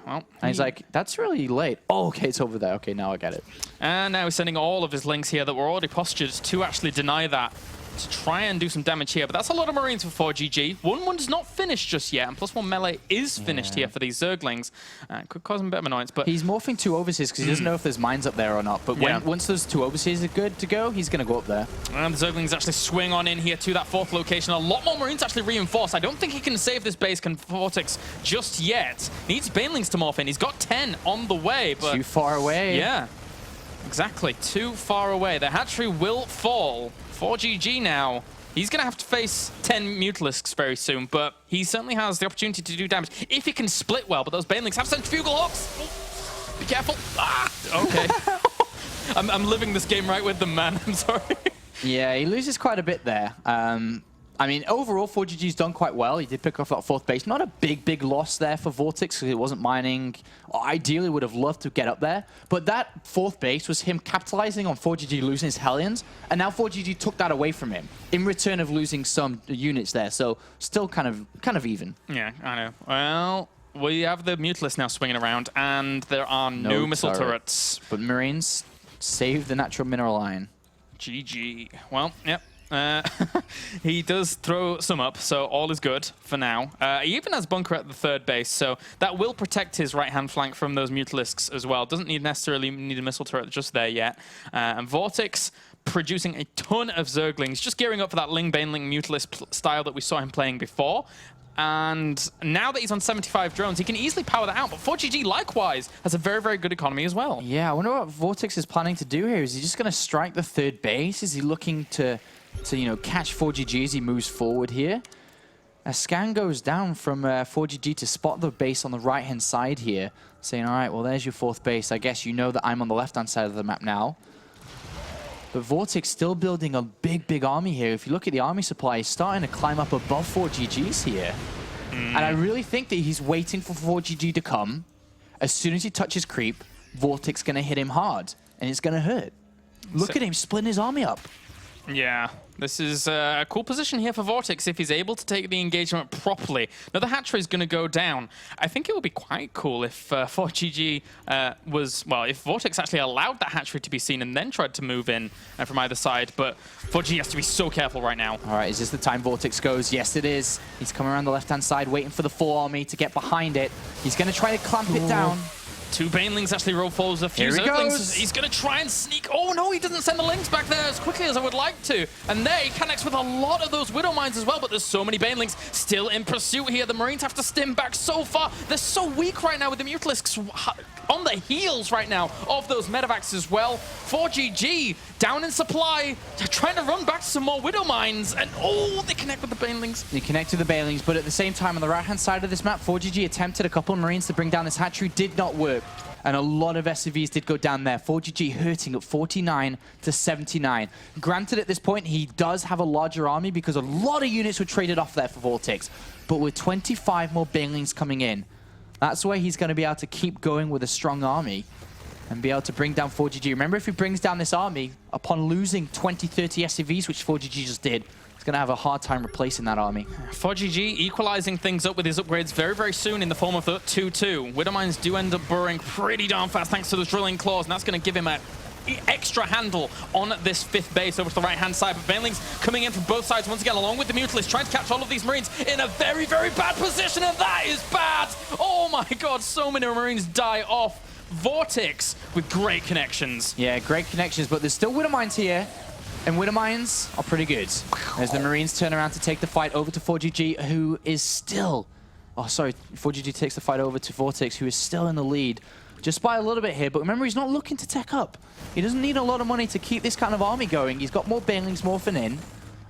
and he's like, that's really late. Oh, okay, it's over there. Okay, now I get it. And now he's sending all of his links here that were already postured to actually deny that. to try and do some damage here, but that's a lot of Marines for 4GG. 1-1's not finished just yet, and +1 melee is finished here for these Zerglings. Could cause him a bit of annoyance, but... He's morphing 2 overseers because he doesn't know if there's mines up there or not, but once those 2 overseers are good to go, he's going to go up there. And the Zerglings actually swing on in here to that 4th location. A lot more Marines actually reinforce. I don't think he can save this base, can Vortex, just yet. Needs Banelings to morph in. He's got 10 on the way, but... Too far away. Yeah. Exactly, too far away. The hatchery will fall. 4GG now. He's going to have to face 10 Mutalisks very soon, but he certainly has the opportunity to do damage if he can split well. But those Banelings have centrifugal hooks. Oh, be careful. Ah, okay. I'm living this game right with them, man. I'm sorry. Yeah, he loses quite a bit there. I mean, overall, 4GG's done quite well. He did pick off that 4th base. Not a big loss there for Vortex because it wasn't mining. Ideally, would have loved to get up there. But that 4th base was him capitalizing on 4GG losing his Hellions. And now 4GG took that away from him in return of losing some units there. So still kind of even. Yeah, I know. Well, we have the Mutalisk now swinging around, and there are no missile turrets. But Marines save the natural mineral line. GG. Well, yep. He does throw some up, so all is good for now. He even has bunker at the 3rd base, so that will protect his right-hand flank from those Mutalisks as well. Doesn't necessarily need a missile turret just there yet. And Vortex producing a ton of Zerglings, just gearing up for that Ling Baneling Mutalisk style that we saw him playing before. And now that he's on 75 drones, he can easily power that out. But 4GG, likewise, has a very good economy as well. Yeah, I wonder what Vortex is planning to do here. Is he just going to strike the 3rd base? Is he looking to you know, catch 4GG as he moves forward here? A scan goes down from 4GG to spot the base on the right-hand side here, saying, all right, well, there's your 4th base. I guess you know that I'm on the left-hand side of the map now. But Vortex still building a big army here. If you look at the army supply, he's starting to climb up above 4GG's here. And I really think that he's waiting for 4GG to come. As soon as he touches creep, Vortex going to hit him hard, and it's going to hurt. Look at him splitting his army up. Yeah, this is a cool position here for Vortex if he's able to take the engagement properly. Now, the hatchery is going to go down. I think it would be quite cool if 4GG if Vortex actually allowed that hatchery to be seen and then tried to move in from either side. But 4GG has to be so careful right now. All right, is this the time Vortex goes? Yes, it is. He's coming around the left-hand side, waiting for the full army to get behind it. He's going to try to clamp it down. 2 Banelings actually roll forwards a few Zerglings. He's going to try and sneak. Oh no, he doesn't send the Lings back there as quickly as I would like to. And there he connects with a lot of those Widow Mines as well, but there's so many Banelings still in pursuit here. The Marines have to stim back so far. They're so weak right now with the Mutalisks on the heels right now of those Medevacs as well. 4GG down in supply, trying to run back to some more Widow Mines, and oh, they connect with the Banelings. They connect with the Banelings, but at the same time on the right-hand side of this map, 4GG attempted a couple of Marines to bring down this hatchery, did not work. And a lot of SCVs did go down there. 4GG hurting at 49 to 79. Granted, at this point, he does have a larger army because a lot of units were traded off there for Vortex. But with 25 more Banelings coming in, that's where he's going to be able to keep going with a strong army and be able to bring down 4GG. Remember, if he brings down this army, upon losing 20, 30 SCVs, which 4GG just did, going to have a hard time replacing that army. 4GG equalizing things up with his upgrades very soon in the form of the 2-2. Widow Mines do end up burrowing pretty darn fast thanks to those drilling claws, and that's going to give him an extra handle on this 5th base over to the right-hand side. But Banelings coming in from both sides once again, along with the Mutalist, trying to catch all of these Marines in a very bad position, and that is bad! Oh my god, so many Marines die off. Vortex with great connections. Yeah, great connections, but there's still Widow Mines here. And Widow Mines are pretty good. As the Marines turn around to take the fight over to 4GG, who is still... Oh, sorry. 4GG takes the fight over to Vortex, who is still in the lead. Just by a little bit here, but remember, he's not looking to tech up. He doesn't need a lot of money to keep this kind of army going. He's got more Banelings morphing in.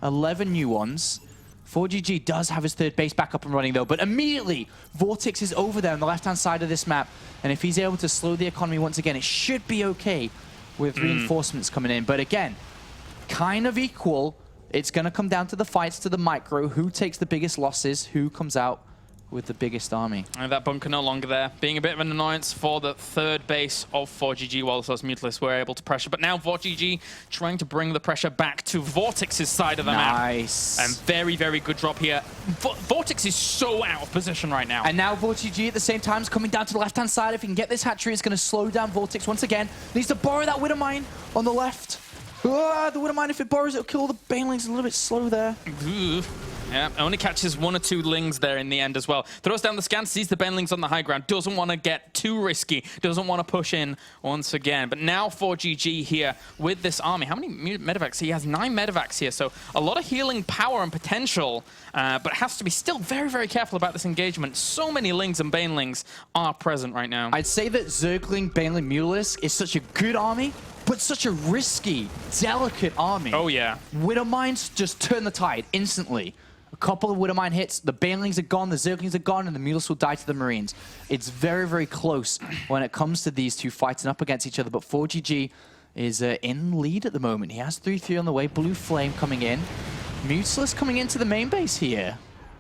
11 new ones. 4GG does have his 3rd base back up and running, though. But immediately, Vortex is over there on the left-hand side of this map. And if he's able to slow the economy once again, it should be okay with reinforcements coming in. But again... kind of equal. It's going to come down to the fights, to the micro. Who takes the biggest losses? Who comes out with the biggest army? And that bunker no longer there, being a bit of an annoyance for the 3rd base of 4GG while those Mutalists were able to pressure. But now 4GG trying to bring the pressure back to Vortex's side of the map. Nice. And very good drop here. Vortex is so out of position right now. And now 4GG at the same time is coming down to the left-hand side. If he can get this hatchery, it's going to slow down Vortex once again. Needs to borrow that Widow Mine on the left. The wouldn't mind if it borrows, it'll kill the Banelings. A little bit slow there. Yeah, only catches 1 or 2 lings there in the end as well. Throws down the scan, sees the Banelings on the high ground, doesn't want to get too risky, doesn't want to push in once again. But now ForGG here with this army. How many medevacs? He has 9 medevacs here, so a lot of healing power and potential, but has to be still very, very careful about this engagement. So many lings and Banelings are present right now. I'd say that Zergling, Baneling, Mutalisk is such a good army, but such a risky, delicate army. Oh, yeah. Widowmines just turn the tide instantly. A couple of Widowmine hits, the Banelings are gone, the Zerglings are gone, and the Mutalisk will die to the Marines. It's very, very close when it comes to these two fighting up against each other, but ForGG is in lead at the moment. He has 3-3 on the way, Blue Flame coming in. Mutalisk coming into the main base here.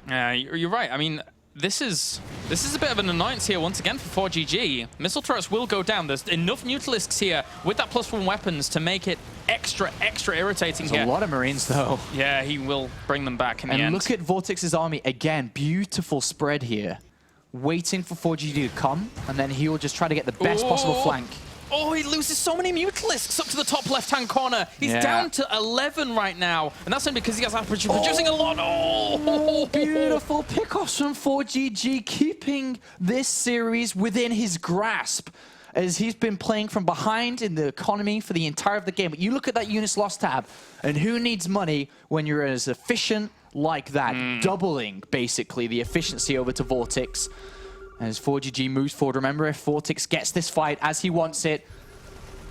You're right. I mean, this is a bit of an annoyance here once again for ForGG. Missile turrets will go down. There's enough Mutalisks here with that +1 weapons to make it extra irritating here. There's a lot of Marines though. Yeah, he will bring them back in the end. And look at VortiX's army again. Beautiful spread here. Waiting for ForGG to come, and then he will just try to get the best possible flank. Oh, he loses so many Mutalisks up to the top left-hand corner. He's down to 11 right now, and that's only because he has producing a lot. Oh, beautiful pickoffs from ForGG, keeping this series within his grasp, as he's been playing from behind in the economy for the entire of the game. But you look at that units lost tab, and who needs money when you're as efficient like that, doubling basically the efficiency over to VortiX. As ForGG moves forward, remember, if VortiX gets this fight as he wants it,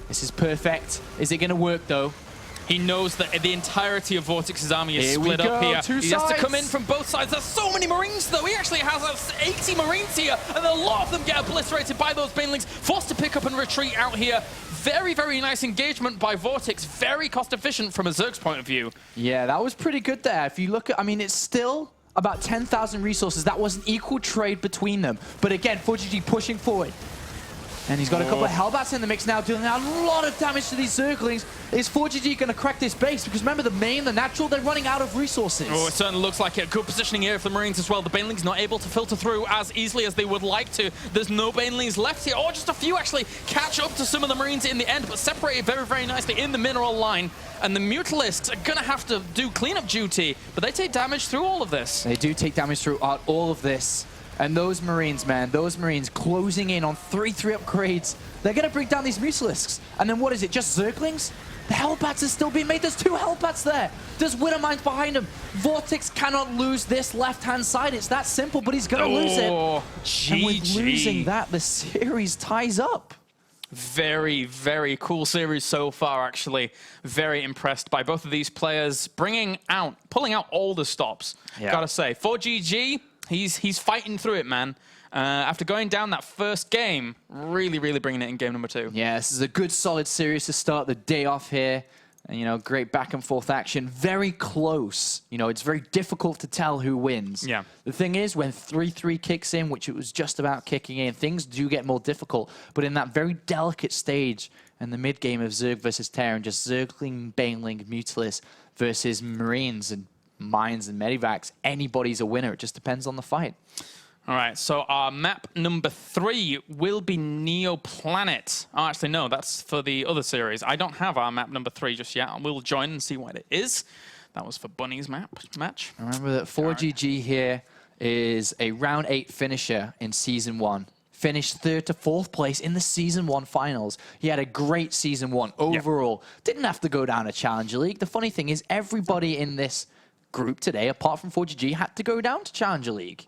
this is perfect. Is it going to work, though? He knows that the entirety of VortiX's army is split up here. He has to come in from both sides. There's so many Marines, though. He actually has 80 Marines here, and a lot of them get obliterated by those Banelings. Forced to pick up and retreat out here. Very, very nice engagement by VortiX. Very cost-efficient from a Zerg's point of view. Yeah, that was pretty good there. If you look at, I mean, it's still about 10,000 resources. That was an equal trade between them. But again, ForGG pushing forward. And he's got a couple of Hellbats in the mix now, doing a lot of damage to these Zerglings. Is ForGG going to crack this base? Because remember, the main, the natural, they're running out of resources. Oh, it certainly looks like it. Good positioning here for the Marines as well. The Banelings not able to filter through as easily as they would like to. There's no Banelings left here. Or just a few actually catch up to some of the Marines in the end, but separated very, very nicely in the mineral line. And the Mutalisks are going to have to do cleanup duty, but they take damage through all of this. They do take damage through all of this. And those Marines, man, those Marines closing in on 3-3 upgrades. They're going to bring down these Mutalisks. And then what is it, just Zerglings? The Hellbats are still being made. There's 2 Hellbats there. There's Widowmines behind him. VortiX cannot lose this left-hand side. It's that simple, but he's going to lose it. GG. And with losing that, the series ties up. Very, very cool series so far, actually. Very impressed by both of these players pulling out all the stops. Yeah. Gotta say, ForGG, he's fighting through it, man. After going down that first game, really, really bringing it in game number 2. Yeah, this is a good, solid series to start the day off here. And, you know, great back and forth action. Very close. You know, it's very difficult to tell who wins. Yeah. The thing is, when 3-3 kicks in, which it was just about kicking in, things do get more difficult. But in that very delicate stage, in the mid-game of Zerg versus Terran, just Zergling, Baneling, Mutalisk versus Marines and Mines and Medivacs, anybody's a winner. It just depends on the fight. All right, so our map number 3 will be Neoplanet. Oh, actually, no, that's for the other series. I don't have our map number 3 just yet. We'll join and see what it is. That was for Bunny's match. Remember that ForGG here is a round 8 finisher in Season 1. Finished 3rd to 4th place in the Season 1 finals. He had a great Season 1 overall. Yep. Didn't have to go down a Challenger League. The funny thing is, everybody in this group today, apart from ForGG, had to go down to Challenger League.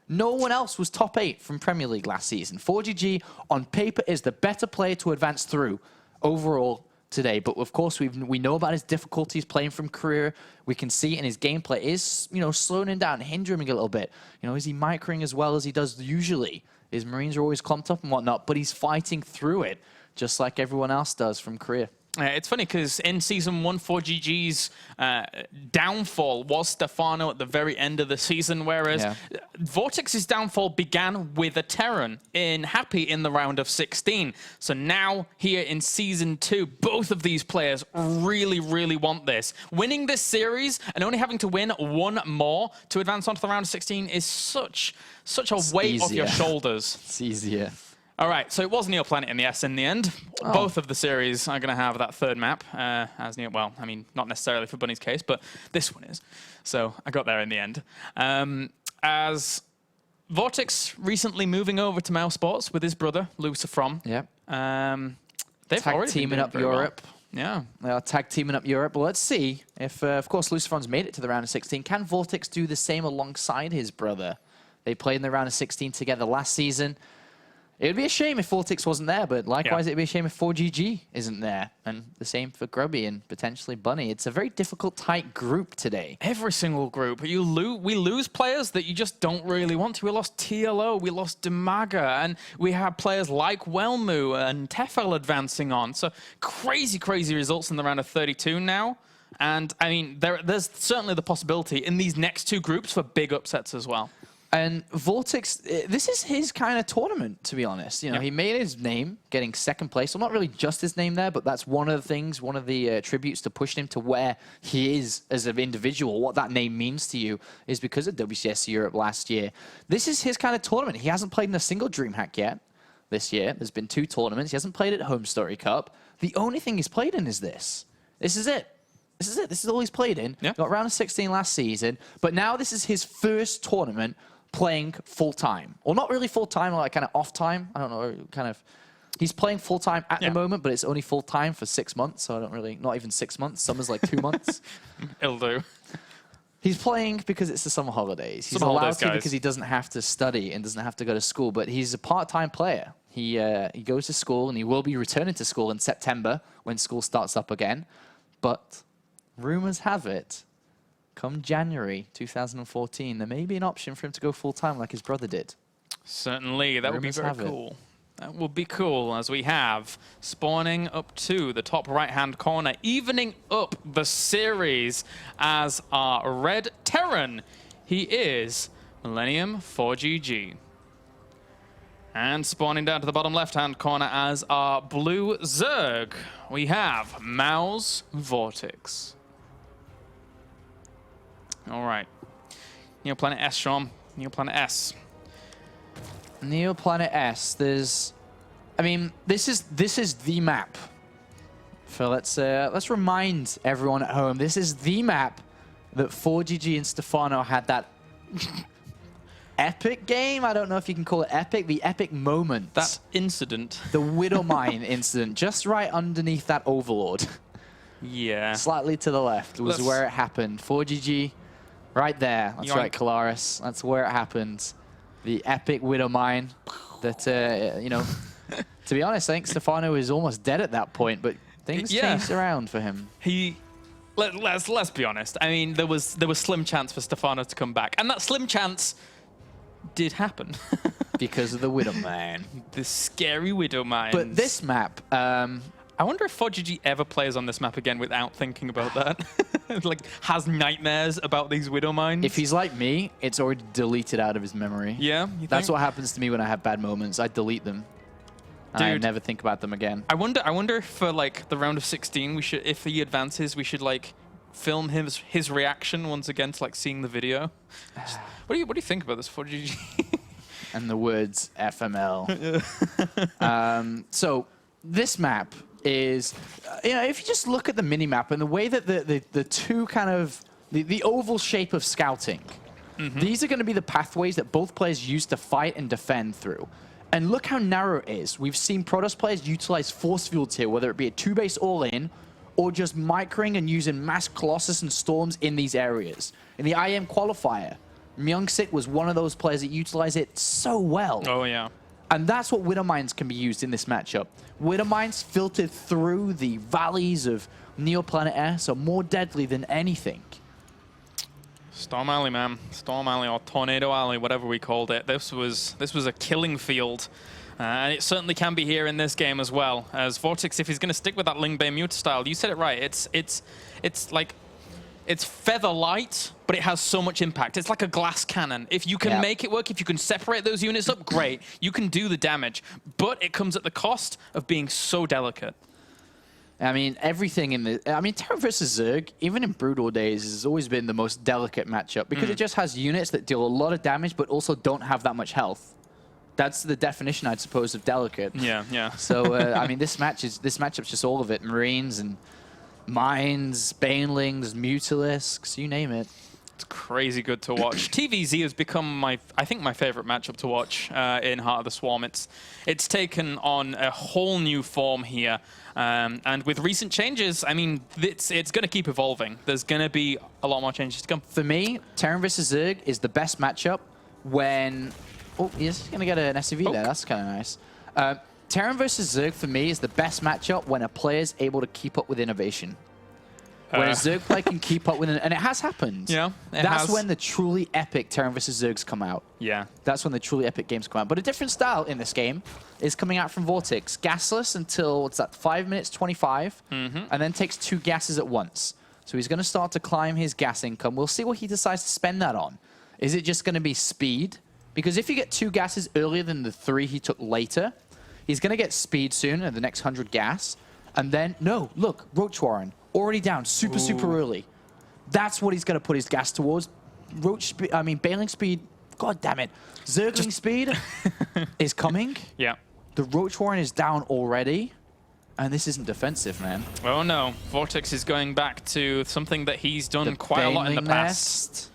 No one else was top 8 from Premier League last season. ForGG, on paper, is the better player to advance through overall today. But of course, we know about his difficulties playing from career. We can see in his gameplay is, you know, slowing him down, hindering him a little bit. You know, is he microing as well as he does usually? His Marines are always clumped up and whatnot, but he's fighting through it, just like everyone else does from career. It's funny because in Season 1, ForGG's downfall was Stefano at the very end of the season, whereas VortiX's downfall began with a Terran in Happy in the round of 16. So now, here in Season 2, both of these players really, really want this. Winning this series and only having to win 1 more to advance onto the round of 16 is such a weight off your shoulders. It's easier. All right, so it was Neoplanet in the S in the end. Oh. Both of the series are going to have that third map as well, I mean, not necessarily for Bunny's case, but this one is. So I got there in the end. As Vortex recently moving over to Mouse Sports with his brother, Lucifer from. Yep. They've Tag already teaming up Europe. Well. Yeah. They are tag teaming up Europe. Well, let's see if, of course, Lucifer's made it to the round of 16. Can Vortex do the same alongside his brother? They played in the round of 16 together last season. It would be a shame if Vortex wasn't there, but likewise, it'd be a shame if ForGG isn't there. And the same for Grubby and potentially Bunny. It's a very difficult, tight group today. Every single group. We lose players that you just don't really want to. We lost TLO, we lost Demaga, and we have players like Welmu and Tefel advancing on. So crazy, crazy results in the round of 32 now. And, I mean, there's certainly the possibility in these next two groups for big upsets as well. And Vortex, this is his kind of tournament, to be honest. You know, he made his name getting second place. Well, not really just his name there, but that's one of the things, one of the tributes to pushing him to where he is as an individual. What that name means to you is because of WCS Europe last year. This is his kind of tournament. He hasn't played in a single DreamHack yet this year. There's been 2 tournaments. He hasn't played at Home Story Cup. The only thing he's played in is this. This is it. This is it. This is all he's played in. Yeah. Got round of 16 last season. But now this is his first tournament playing full-time. Well, not really full-time, like kind of off-time. I don't know, kind of... He's playing full-time at the moment, but it's only full-time for 6 months, so I don't really... Not even 6 months. Summer's like 2 months. It'll do. He's playing because it's the summer holidays. He's allowed to because he doesn't have to study and doesn't have to go to school, but he's a part-time player. He goes to school, and he will be returning to school in September when school starts up again. But rumors have it, come January 2014, there may be an option for him to go full-time like his brother did. Certainly, that would be very cool. That would be cool, as we have spawning up to the top right-hand corner, evening up the series as our red Terran. He is Millennium ForGG. And spawning down to the bottom left-hand corner as our blue Zerg, we have Mouse Vortex. All right. Neoplanet S, Sean. Neoplanet S. Neoplanet S. There's, I mean, this is the map. So let's remind everyone at home. This is the map that ForGG and Stefano had that epic game. I don't know if you can call it epic. The epic moment. That incident. The Widowmine incident, just right underneath that Overlord. Yeah. Slightly to the left was where it happened. ForGG. Right there. That's right, Kalaris. That's where it happened. The epic Widowmine that, you know, to be honest, I think Stefano was almost dead at that point, but things changed around for him. Let's be honest. I mean, there was slim chance for Stefano to come back, and that slim chance did happen. Because of the Widowmine. The scary Widowmine. But this map... I wonder if ForGG ever plays on this map again without thinking about that. Like, has nightmares about these Widowmines. If he's like me, it's already deleted out of his memory. Yeah, you That's think? what happens to me when I have bad moments. I delete them. Dude, I never think about them again. I wonder if for like the round of 16, we should, if he advances, we should like film his reaction once again to like seeing the video. What do you think about this ForGG? And the words FML. So this map is, you know, if you just look at the mini-map and the way that the two kind of, the oval shape of scouting, these are going to be the pathways that both players use to fight and defend through. And look how narrow it is. We've seen Protoss players utilize force fields here, whether it be a 2-base all-in or just microing and using mass Colossus and Storms in these areas. In the IM qualifier, Myung-Sik was one of those players that utilized it so well. Oh, yeah. And that's what Widowmines can be used in this matchup. Widowmines filtered through the valleys of Neoplanet S are more deadly than anything. Storm Alley, man. Storm Alley or Tornado Alley, whatever we called it. This was a killing field. And it certainly can be here in this game as well. As Vortex, if he's going to stick with that Ling Bei Muta style, you said it right. It's like... It's feather light, but it has so much impact. It's like a glass cannon. If you can make it work, if you can separate those units up, great. You can do the damage. But it comes at the cost of being so delicate. I mean, everything in the... I mean, Terran versus Zerg, even in Brutal days, has always been the most delicate matchup because it just has units that deal a lot of damage but also don't have that much health. That's the definition, I'd suppose, of delicate. Yeah, yeah. So, I mean, this matchup's just all of it. Marines and Mines, Banelings, Mutalisks, you name it. It's crazy good to watch. TVZ has become I think my favorite matchup to watch in Heart of the Swarm. It's taken on a whole new form here. And with recent changes, I mean, it's going to keep evolving. There's going to be a lot more changes to come. For me, Terran vs. Zerg is the best matchup when... Oh, he's going to get an SCV there. That's kind of nice. Terran vs. Zerg, for me, is the best matchup when a player's able to keep up with innovation. When a Zerg player can keep up with it, and it has happened. Yeah, That's when the truly epic Terran vs. Zergs come out. Yeah. That's when the truly epic games come out. But a different style in this game is coming out from VortiX. Gasless until, what's that, 5 minutes 25, and then takes 2 gases at once. So he's going to start to climb his gas income. We'll see what he decides to spend that on. Is it just going to be speed? Because if you get 2 gases earlier than the 3 he took later, he's going to get speed soon at the next 100 gas. And then, no, look, Roach Warren. Already down, super early. That's what he's going to put his gas towards. Bailing speed, god damn it. Zergling speed is coming. Yeah. The Roach Warren is down already. And this isn't defensive, man. Oh no, Vortex is going back to something that he's done quite a lot in the past.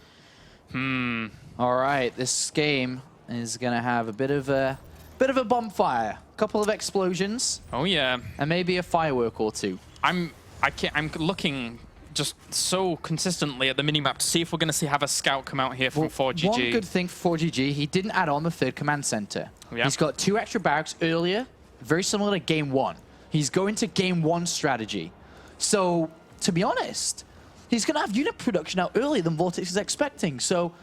All right, this game is going to have a bit of a bonfire. A couple of explosions. Oh yeah. And maybe a firework or 2. I'm looking just so consistently at the minimap to see if we're going to have a scout come out here from ForGG. One good thing for ForGG, he didn't add on the 3rd command center. Yeah. He's got 2 extra barracks earlier, very similar to game 1. He's going to game 1 strategy. So, to be honest, he's going to have unit production out earlier than VortiX is expecting. So,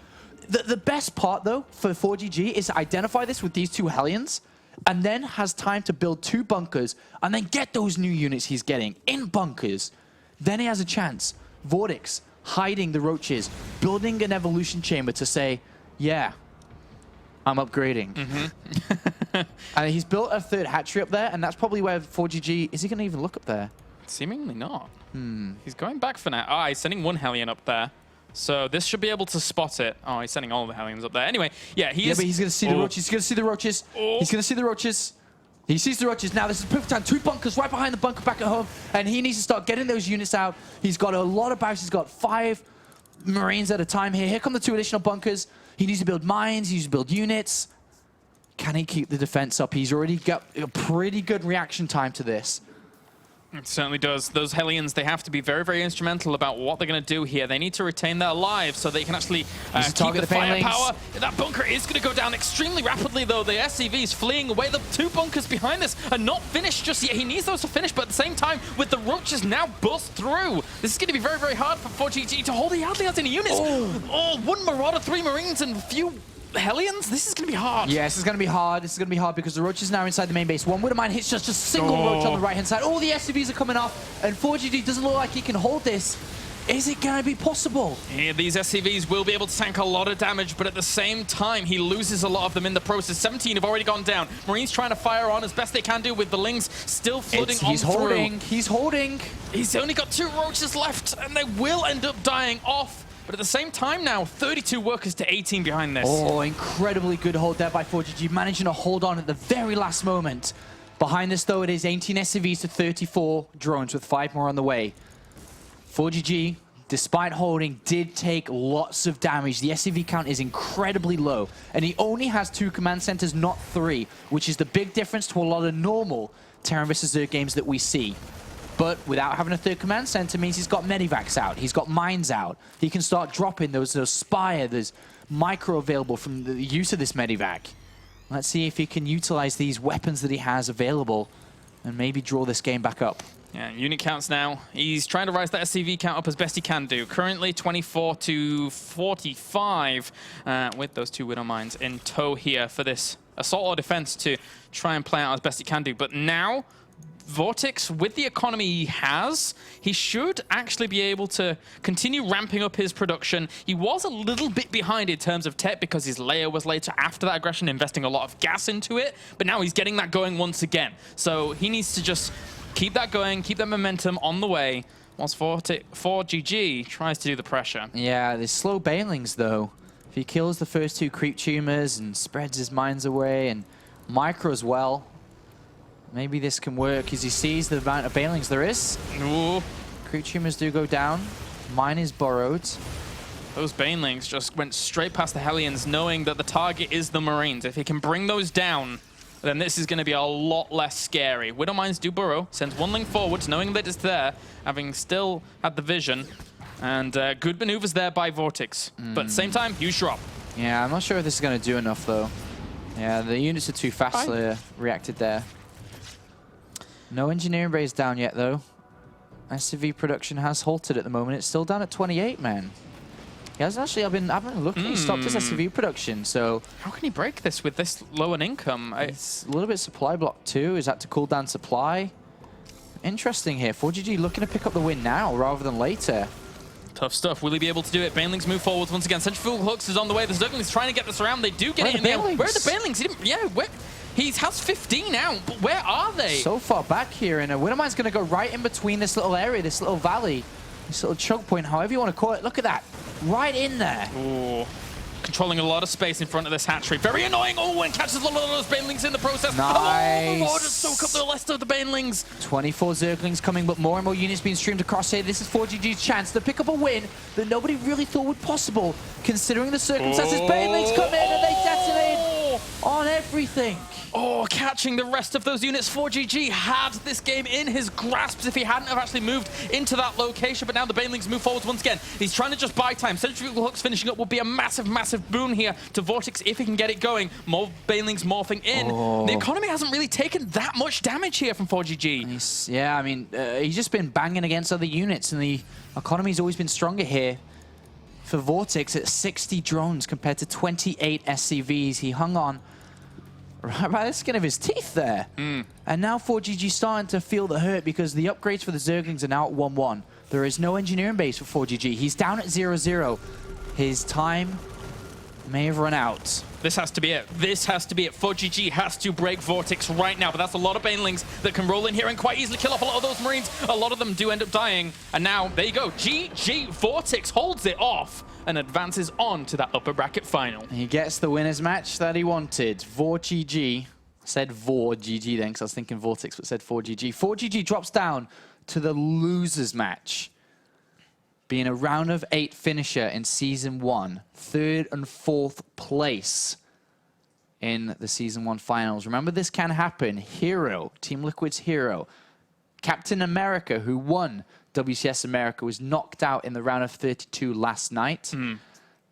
the best part, though, for ForGG is to identify this with these 2 Hellions, and then has time to build 2 bunkers, and then get those new units he's getting in bunkers. Then he has a chance. VortiX, hiding the roaches, building an evolution chamber to say, yeah, I'm upgrading. And he's built a 3rd hatchery up there, and that's probably where ForGG... Is he going to even look up there? Seemingly not. He's going back for now. He's sending 1 Hellion up there. So this should be able to spot it. Oh, he's sending all the Hellions up there. Anyway, yeah, but he's going to see the roaches. He's going to see the roaches. He's going to see the roaches. He sees the roaches. Now this is perfect time. 2 bunkers right behind the bunker back at home. And he needs to start getting those units out. He's got a lot of barracks. He's got 5 Marines at a time here. Here come the 2 additional bunkers. He needs to build mines. He needs to build units. Can he keep the defense up? He's already got a pretty good reaction time to this. It certainly does. Those Hellions, they have to be very, very instrumental about what they're going to do here. They need to retain their lives so they can actually keep the firepower. That bunker is going to go down extremely rapidly, though. The SCV is fleeing away. The 2 bunkers behind this are not finished just yet. He needs those to finish, but at the same time, with the roaches now bust through, this is going to be very, very hard for ForGG to hold. He hardly has any units. Oh, 1 Marauder, 3 Marines, and a few Hellions? This is going to be hard. Yes, this is going to be hard. This is going to be hard because the roach is now inside the main base. 1 Widowmine hits just a single roach on the right-hand side. All the SCVs are coming off, and ForGG doesn't look like he can hold this. Is it going to be possible? Yeah, these SCVs will be able to tank a lot of damage, but at the same time, he loses a lot of them in the process. 17 have already gone down. Marines trying to fire on as best they can do with the Lings still flooding on through. He's holding. He's only got 2 roaches left, and they will end up dying off. But at the same time now, 32 workers to 18 behind this. Oh, incredibly good hold there by ForGG, managing to hold on at the very last moment. Behind this, though, it is 18 SCVs to 34 drones with 5 more on the way. ForGG, despite holding, did take lots of damage. The SCV count is incredibly low, and he only has 2 command centers, not 3, which is the big difference to a lot of normal Terran vs. Zerg games that we see. But without having a 3rd command center means he's got medivacs out, he's got mines out. He can start dropping those Spire, there's micro available from the use of this medivac. Let's see if he can utilize these weapons that he has available and maybe draw this game back up. Yeah, unit counts now. He's trying to rise that SCV count up as best he can do. Currently 24 to 45 with those 2 Widow Mines in tow here for this assault or defense to try and play out as best he can do. But now, VortiX, with the economy he has, he should actually be able to continue ramping up his production. He was a little bit behind in terms of tech because his layer was later after that aggression, investing a lot of gas into it. But now he's getting that going once again. So he needs to just keep that going, keep that momentum on the way, whilst ForGG tries to do the pressure. Yeah, the slow Banelings, though. he kills the first 2 creep tumors and spreads his mines away, and Micro as well, maybe this can work as he sees the amount of banelings there is. Ooh. Creep tumors do go down. Mine is burrowed. Those banelings just went straight past the Hellions, knowing that the target is the Marines. If he can bring those down, then this is going to be a lot less scary. Widow Mines do burrow, sends 1 link forwards, knowing that it's there, having still had the vision. And good maneuvers there by VortiX. But at the same time, huge drop. Yeah, I'm not sure if this is going to do enough, though. Yeah, the units are too fast reacted there. No engineering base down yet, though. SCV production has halted at the moment. It's still down at 28, man. He hasn't actually, I've been looking, he stopped his SCV production, so... How can he break this with this low an income? It's a little bit supply block too. Is that to cool down supply? Interesting here. ForGG looking to pick up the win now rather than later. Tough stuff. Will he be able to do it? Banelings move forwards once again. Centrifugal Hooks is on the way. The Zerglings trying to get this around. They do get it in there. Where are the Banelings? He didn't, yeah, where? He has 15 out, but where are they? So far back here, and Widowmine's going to go right in between this little area, this little valley, this little choke point, however you want to call it. Look at that. Right in there. Ooh. Controlling a lot of space in front of this hatchery. Very annoying. Oh, and catches a lot of those Banelings in the process. Nice. Oh, just soak up the rest of the Banelings. 24 Zerglings coming, but more and more units being streamed across here. This is ForGG's chance to pick up a win that nobody really thought would possible, considering the circumstances. Banelings come in and they detonate on everything. Oh, catching the rest of those units. ForGG had this game in his grasp if he hadn't have actually moved into that location, but now the Banelings move forwards once again. He's trying to just buy time. Centrifugal Hooks finishing up will be a massive, massive boon here to VortiX if he can get it going. More Banelings morphing in. The economy hasn't really taken that much damage here from ForGG. Yeah, I mean, he's just been banging against other units, and the economy's always been stronger here. For VortiX at 60 drones compared to 28 SCVs, he hung on right by the skin of his teeth there. And now ForGG starting to feel the hurt because the upgrades for the Zerglings are now at 1-1. There is no engineering base for ForGG. He's down at 0-0. His time may have run out. This has to be it. This has to be it. ForGG has to break VortiX right now, but that's a lot of Banelings that can roll in here and quite easily kill off a lot of those Marines. A lot of them do end up dying. And now, there you go. GG. VortiX holds it off and advances on to that upper bracket final. He gets the winner's match that he wanted. ForGG. Said VorGG then, because I was thinking VortiX, but said ForGG. ForGG drops down to the loser's match, being a round of 8 finisher in Season 1. 3rd and 4th place in the Season 1 finals. Remember, this can happen. Hero, Team Liquid's Hero. Captain America, who won WCS America, was knocked out in the round of 32 last night.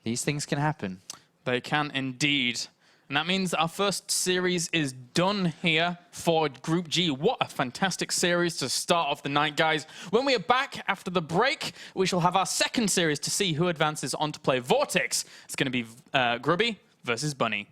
These things can happen. They can indeed. And that means our first series is done here for Group G. What a fantastic series to start off the night, guys. When we are back after the break, we shall have our second series to see who advances on to play VortiX. It's going to be Grubby versus Bunny.